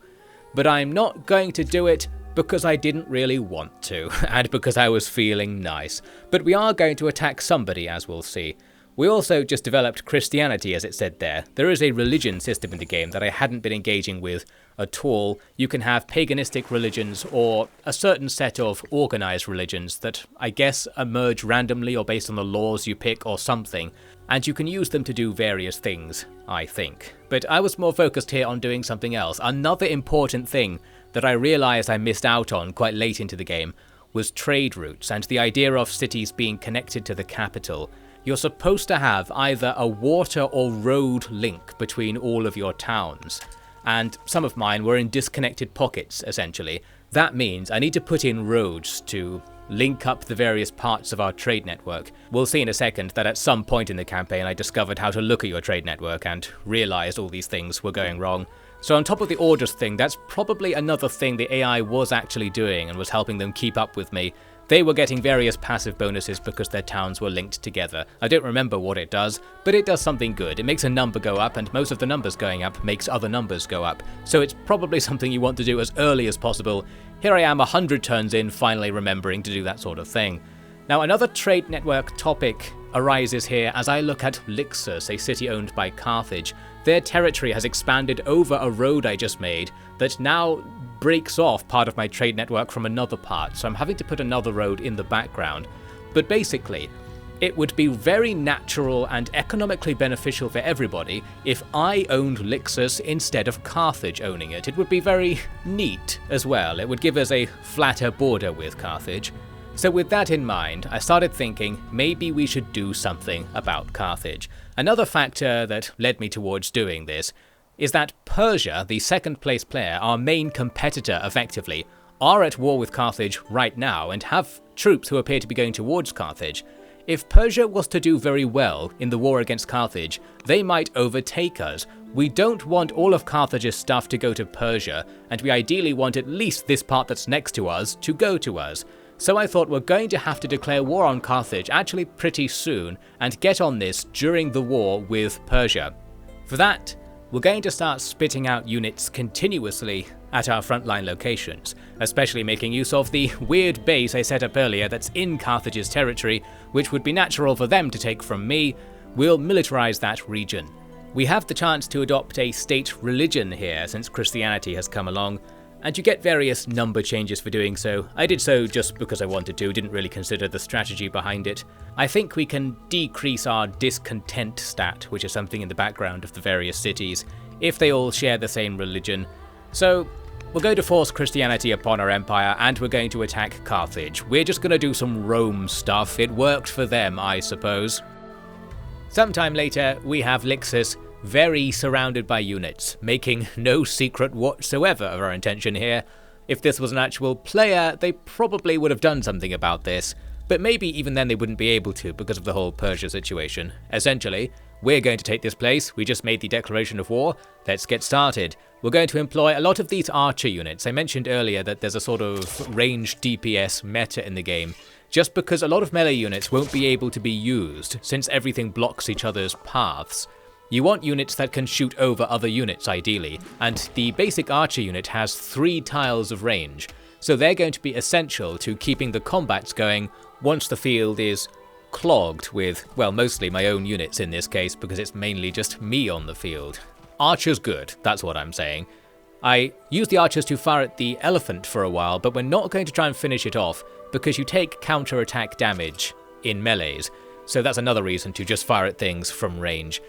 Speaker 1: But I'm not going to do it because I didn't really want to, and because I was feeling nice. But we are going to attack somebody, as we'll see. We also just developed Christianity, as it said there. There is a religion system in the game that I hadn't been engaging with at all. You can have paganistic religions or a certain set of organized religions that I guess emerge randomly or based on the laws you pick or something, and you can use them to do various things, I think. But I was more focused here on doing something else. Another important thing that I realized I missed out on quite late into the game was trade routes and the idea of cities being connected to the capital. You're supposed to have either a water or road link between all of your towns, and some of mine were in disconnected pockets, essentially. That means I need to put in roads to link up the various parts of our trade network. We'll see in a second that at some point in the campaign I discovered how to look at your trade network and realized all these things were going wrong. So on top of the orders thing, that's probably another thing the AI was actually doing and was helping them keep up with me. They were getting various passive bonuses because their towns were linked together. I don't remember what it does, but it does something good. It makes a number go up, and most of the numbers going up makes other numbers go up. So it's probably something you want to do as early as possible. Here I am 100 turns in, finally remembering to do that sort of thing. Now another trade network topic arises here as I look at Lixus, a city owned by Carthage. Their territory has expanded over a road I just made that now breaks off part of my trade network from another part, so I'm having to put another road in the background. But basically, it would be very natural and economically beneficial for everybody if I owned Lixus instead of Carthage owning it. It would be very neat as well. It would give us a flatter border with Carthage. So with that in mind, I started thinking maybe we should do something about Carthage. Another factor that led me towards doing this is that Persia, the second place player, our main competitor effectively, are at war with Carthage right now and have troops who appear to be going towards Carthage. If Persia was to do very well in the war against Carthage, they might overtake us. We don't want all of Carthage's stuff to go to Persia, and we ideally want at least this part that's next to us to go to us. So I thought we're going to have to declare war on Carthage actually pretty soon and get on this during the war with Persia. For that, we're going to start spitting out units continuously at our frontline locations, especially making use of the weird base I set up earlier that's in Carthage's territory, which would be natural for them to take from me. We'll militarize that region. We have the chance to adopt a state religion here since Christianity has come along, and you get various number changes for doing so. I did so just because I wanted to, didn't really consider the strategy behind it. I think we can decrease our discontent stat, which is something in the background of the various cities, if they all share the same religion. So we're going to force Christianity upon our empire, and we're going to attack Carthage. We're just going to do some Rome stuff. It worked for them, I suppose. Sometime later, we have Lixus very surrounded by units, making no secret whatsoever of our intention here. If this was an actual player, they probably would have done something about this, but maybe even then they wouldn't be able to because of the whole Persia situation. Essentially, we're going to take this place. We just made the declaration of war. Let's get started. We're going to employ a lot of these archer units. I mentioned earlier that there's a sort of range DPS meta in the game, just because a lot of melee units won't be able to be used since everything blocks each other's paths. You want units that can shoot over other units ideally, and the basic archer unit has 3 tiles of range, so they're going to be essential to keeping the combats going once the field is clogged with, well, mostly my own units in this case because it's mainly just me on the field. Archers good, that's what I'm saying. I used the archers to fire at the elephant for a while, but we're not going to try and finish it off because you take counter-attack damage in melees, so that's another reason to just fire at things from range.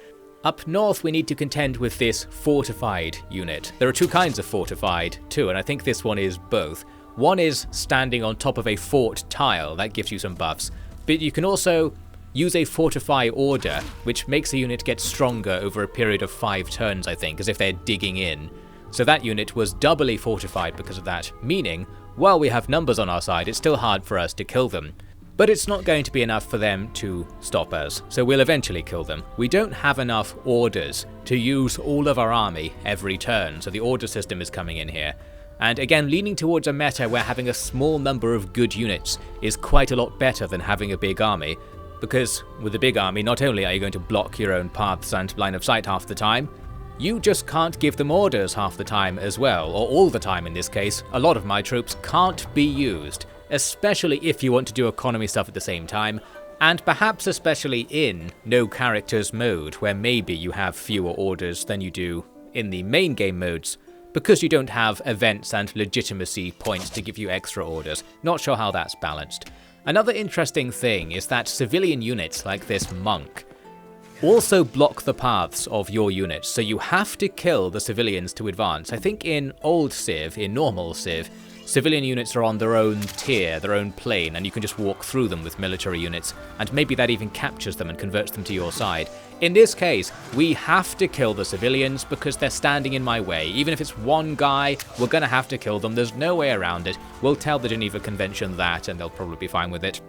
Speaker 1: Up north, we need to contend with this fortified unit. There are 2 kinds of fortified too, and I think this one is both. One is standing on top of a fort tile, that gives you some buffs, but you can also use a fortify order, which makes a unit get stronger over a period of 5 turns, I think, as if they're digging in. So that unit was doubly fortified because of that, meaning, while we have numbers on our side, it's still hard for us to kill them. But it's not going to be enough for them to stop us, so we'll eventually kill them. We don't have enough orders to use all of our army every turn, so the order system is coming in here. And again, leaning towards a meta where having a small number of good units is quite a lot better than having a big army, because with a big army, not only are you going to block your own paths and line of sight half the time, you just can't give them orders half the time as well, or all the time in this case. A lot of my troops can't be used, especially if you want to do economy stuff at the same time. And perhaps especially in no characters mode, where maybe you have fewer orders than you do in the main game modes, because you don't have events and legitimacy points to give you extra orders. Not sure how that's balanced. Another interesting thing is that civilian units like this monk also block the paths of your units, so you have to kill the civilians to advance. I think in old Civ, in normal Civ, civilian units are on their own tier, their own plane, and you can just walk through them with military units, and maybe that even captures them and converts them to your side. In this case, we have to kill the civilians because they're standing in my way. Even if it's one guy, we're gonna have to kill them. There's no way around it. We'll tell the Geneva Convention that, and they'll probably be fine with it.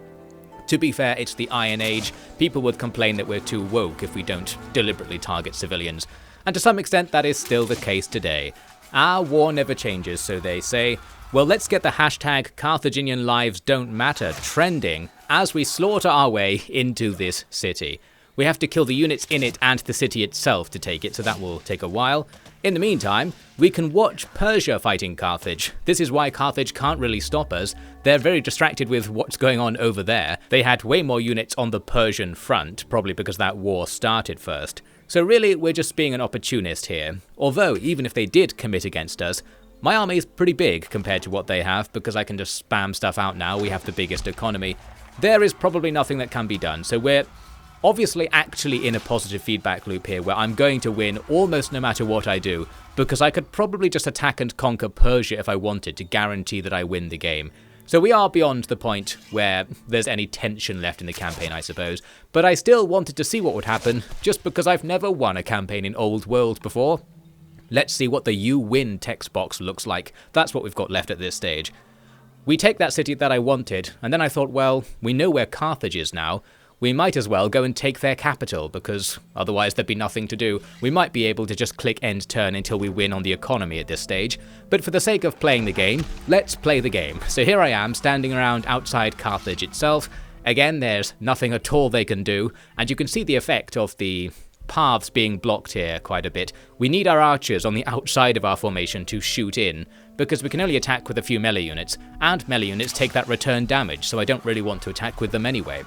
Speaker 1: To be fair, it's the Iron Age. People would complain that we're too woke if we don't deliberately target civilians. And to some extent, that is still the case today. Our war never changes, so they say. Well, let's get the hashtag Carthaginian lives don't matter trending as we slaughter our way into this city. We have to kill the units in it and the city itself to take it, so that will take a while. In the meantime, we can watch Persia fighting Carthage. This is why Carthage can't really stop us. They're very distracted with what's going on over there. They had way more units on the Persian front, probably because that war started first. So really, we're just being an opportunist here. Although, even if they did commit against us, my army is pretty big compared to what they have, because I can just spam stuff out now. We have the biggest economy. There is probably nothing that can be done, so we're obviously actually in a positive feedback loop here where I'm going to win almost no matter what I do, because I could probably just attack and conquer Persia if I wanted to guarantee that I win the game. So we are beyond the point where there's any tension left in the campaign, I suppose, but I still wanted to see what would happen, just because I've never won a campaign in Old World before. Let's see what the "you win" text box looks like. That's what we've got left at this stage. We take that city that I wanted, and then I thought, well, we know where Carthage is now. We might as well go and take their capital, because otherwise there'd be nothing to do. We might be able to just click end turn until we win on the economy at this stage, but for the sake of playing the game, let's play the game. So here I am, standing around outside Carthage itself. Again, there's nothing at all they can do, and you can see the effect of the paths being blocked here quite a bit. We need our archers on the outside of our formation to shoot in, because we can only attack with a few melee units, and melee units take that return damage, so I don't really want to attack with them anyway.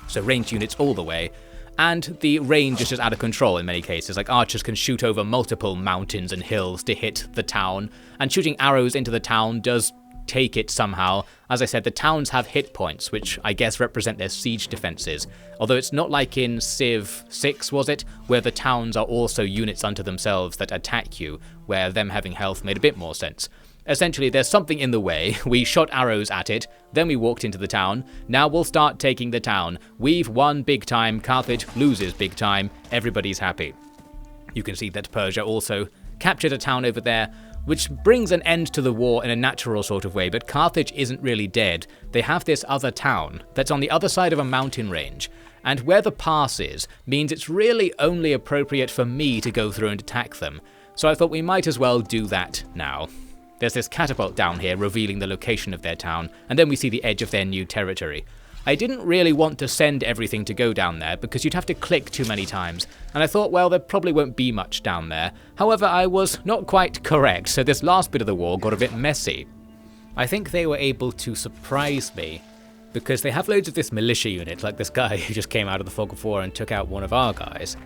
Speaker 1: So ranged units all the way, and the range is just out of control in many cases. Like, archers can shoot over multiple mountains and hills to hit the town, and shooting arrows into the town does take it somehow. As I said, the towns have hit points, which I guess represent their siege defenses, although it's not like in Civ 6, was it, where the towns are also units unto themselves that attack you, where them having health made a bit more sense. Essentially, there's something in the way. We shot arrows at it, then we walked into the town. Now we'll start taking the town. We've won big time, Carthage loses big time, everybody's happy. You can see that Persia also captured a town over there, which brings an end to the war in a natural sort of way, but Carthage isn't really dead. They have this other town that's on the other side of a mountain range, and where the pass is means it's really only appropriate for me to go through and attack them. So I thought we might as well do that now. There's this catapult down here revealing the location of their town, and then we see the edge of their new territory. I didn't really want to send everything to go down there because you'd have to click too many times, and I thought, well, there probably won't be much down there. However, I was not quite correct, so this last bit of the war got a bit messy. I think they were able to surprise me, because they have loads of this militia unit, like this guy who just came out of the fog of war and took out one of our guys.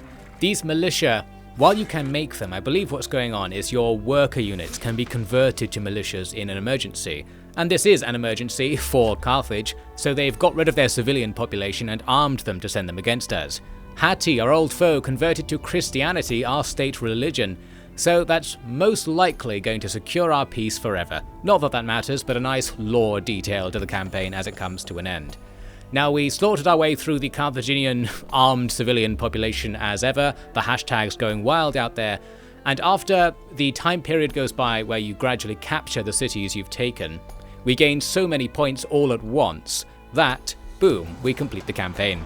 Speaker 1: These militia, while you can make them, I believe what's going on is your worker units can be converted to militias in an emergency. And this is an emergency for Carthage, so they've got rid of their civilian population and armed them to send them against us. Hatti, our old foe, converted to Christianity, our state religion. So that's most likely going to secure our peace forever. Not that that matters, but a nice lore detail to the campaign as it comes to an end. Now, we slaughtered our way through the Carthaginian armed civilian population as ever, the hashtags going wild out there, and after the time period goes by where you gradually capture the cities you've taken, we gain so many points all at once that, boom, we complete the campaign.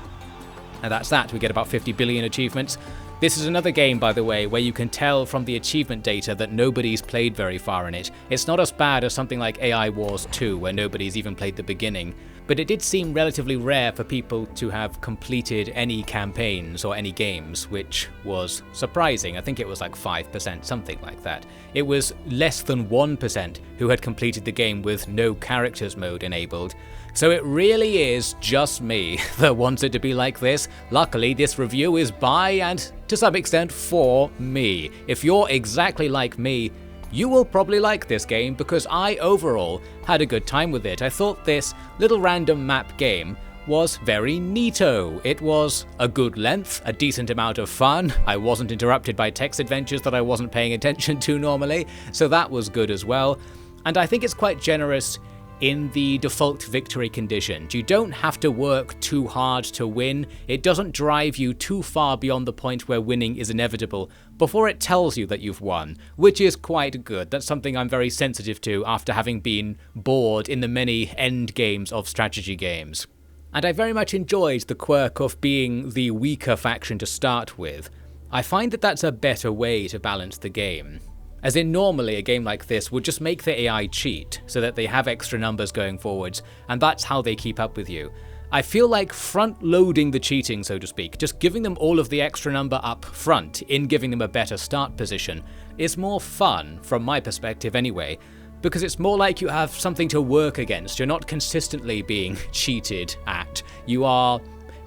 Speaker 1: And that's that, we get about 50 billion achievements. This is another game, by the way, where you can tell from the achievement data that nobody's played very far in it. It's not as bad as something like AI Wars 2, where nobody's even played the beginning. but it did seem relatively rare for people to have completed any campaigns or any games, which was surprising. I think it was like 5%, something like that. It was less than 1% who had completed the game with no characters mode enabled. So it really is just me that wants it to be like this. Luckily, this review is by and to some extent for me. If you're exactly like me, you will probably like this game because I overall had a good time with it. I thought this little random map game was very neato. It was a good length, a decent amount of fun. I wasn't interrupted by text adventures that I wasn't paying attention to normally, so that was good as well. And I think it's quite generous in the default victory conditions. You don't have to work too hard to win. It doesn't drive you too far beyond the point where winning is inevitable before it tells you that you've won, which is quite good. That's something I'm very sensitive to after having been bored in the many end games of strategy games. And I very much enjoyed the quirk of being the weaker faction to start with. I find that that's a better way to balance the game. As in, normally a game like this would just make the AI cheat so that they have extra numbers going forwards, and that's how they keep up with you. I feel like front-loading the cheating, so to speak, just giving them all of the extra number up front in giving them a better start position, is more fun, from my perspective anyway, because it's more like you have something to work against. You're not consistently being cheated at. You are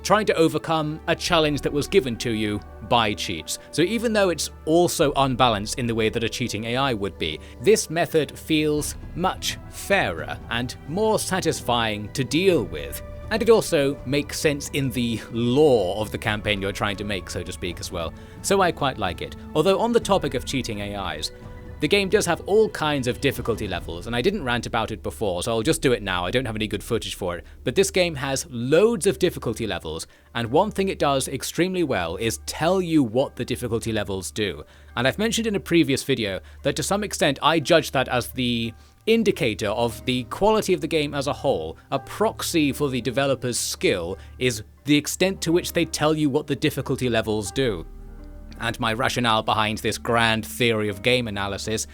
Speaker 1: trying to overcome a challenge that was given to you by cheats. So even though it's also unbalanced in the way that a cheating AI would be, this method feels much fairer and more satisfying to deal with. And it also makes sense in the lore of the campaign you're trying to make, so to speak, as well. So I quite like it. Although on the topic of cheating AIs, the game does have all kinds of difficulty levels, and I didn't rant about it before, so I'll just do it now. I don't have any good footage for it. But this game has loads of difficulty levels, and one thing it does extremely well is tell you what the difficulty levels do. And I've mentioned in a previous video that to some extent I judge that as the indicator of the quality of the game as a whole. A proxy for the developer's skill is the extent to which they tell you what the difficulty levels do. And my rationale behind this grand theory of game analysis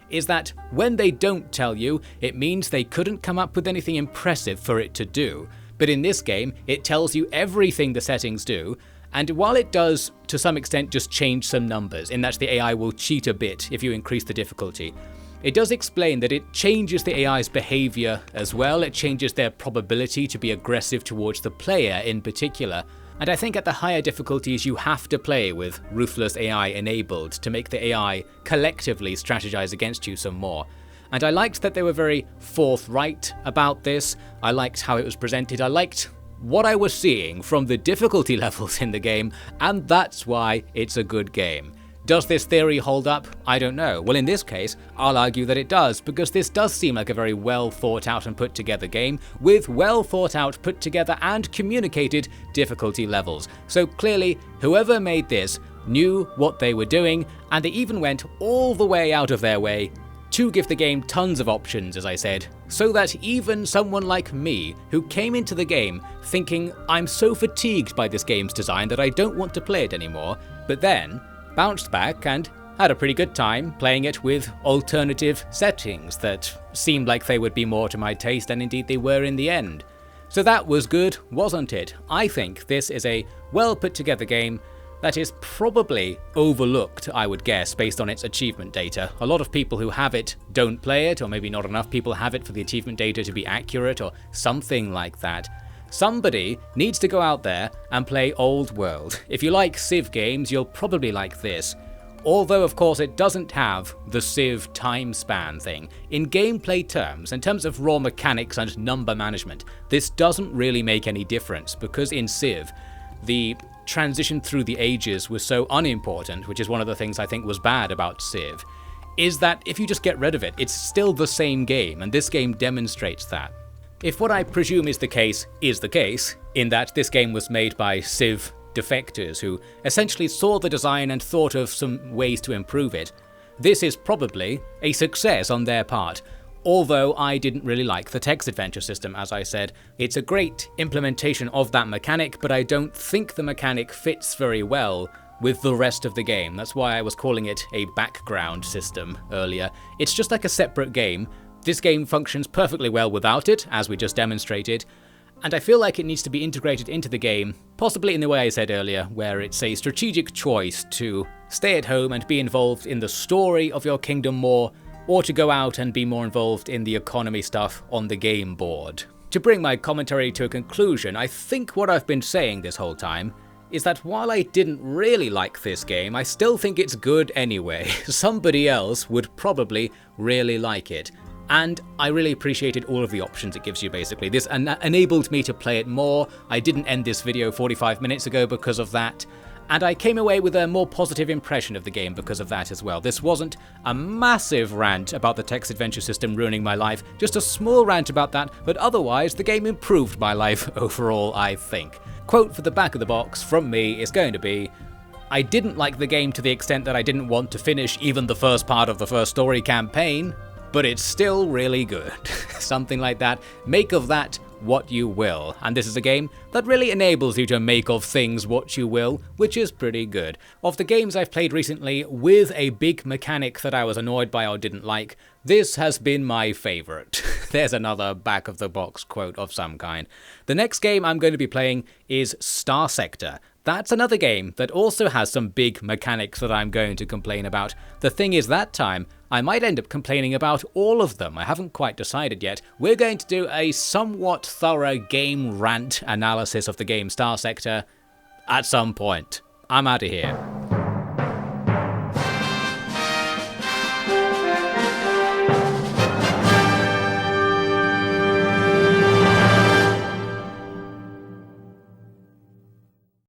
Speaker 1: is that when they don't tell you, it means they couldn't come up with anything impressive for it to do. But in this game, it tells you everything the settings do, and while it does to some extent just change some numbers, in that the AI will cheat a bit if you increase the difficulty, it does explain that it changes the AI's behavior as well. It changes their probability to be aggressive towards the player in particular. And I think at the higher difficulties you have to play with Ruthless AI enabled to make the AI collectively strategize against you some more. And I liked that they were very forthright about this. I liked how it was presented. I liked what I was seeing from the difficulty levels in the game, and that's why it's a good game. Does this theory hold up? I don't know. Well, in this case, I'll argue that it does, because this does seem like a very well thought out and put together game, with well thought out, put together and communicated difficulty levels. So clearly, whoever made this knew what they were doing, and they even went all the way out of their way to give the game tons of options, as I said, so that even someone like me, who came into the game thinking I'm so fatigued by this game's design that I don't want to play it anymore, but then bounced back and had a pretty good time playing it with alternative settings that seemed like they would be more to my taste, and indeed they were in the end. So that was good, wasn't it? I think this is a well put together game that is probably overlooked, I would guess, based on its achievement data. A lot of people who have it don't play it, or maybe not enough people have it for the achievement data to be accurate, or something like that. Somebody needs to go out there and play Old World. If you like Civ games, you'll probably like this. Although, of course, it doesn't have the Civ time span thing. In gameplay terms, in terms of raw mechanics and number management, this doesn't really make any difference, because in Civ, the transition through the ages was so unimportant, which is one of the things I think was bad about Civ, is that if you just get rid of it, it's still the same game, and this game demonstrates that. If what I presume is the case, in that this game was made by Civ defectors who essentially saw the design and thought of some ways to improve it, this is probably a success on their part. Although I didn't really like the text adventure system, as I said. It's a great implementation of that mechanic, but I don't think the mechanic fits very well with the rest of the game. That's why I was calling it a background system earlier. It's just like a separate game. This game functions perfectly well without it, as we just demonstrated, and I feel like it needs to be integrated into the game, possibly in the way I said earlier, where it's a strategic choice to stay at home and be involved in the story of your kingdom more, or to go out and be more involved in the economy stuff on the game board. To bring my commentary to a conclusion, I think what I've been saying this whole time is that while I didn't really like this game, I still think it's good anyway. Somebody else would probably really like it. And I really appreciated all of the options it gives you basically. This enabled me to play it more. I didn't end this video 45 minutes ago because of that. And I came away with a more positive impression of the game because of that as well. This wasn't a massive rant about the text adventure system ruining my life, just a small rant about that, but otherwise the game improved my life overall, I think. Quote for the back of the box from me is going to be, I didn't like the game to the extent that I didn't want to finish even the first part of the first story campaign, but it's still really good. Something like that. Make of that what you will. And this is a game that really enables you to make of things what you will, which is pretty good. Of the games I've played recently with a big mechanic that I was annoyed by or didn't like, this has been my favourite. There's another back of the box quote of some kind. The next game I'm going to be playing is Star Sector. That's another game that also has some big mechanics that I'm going to complain about. The thing is, that time, I might end up complaining about all of them. I haven't quite decided yet. We're going to do a somewhat thorough game rant analysis of the game Star Sector at some point. I'm out of here.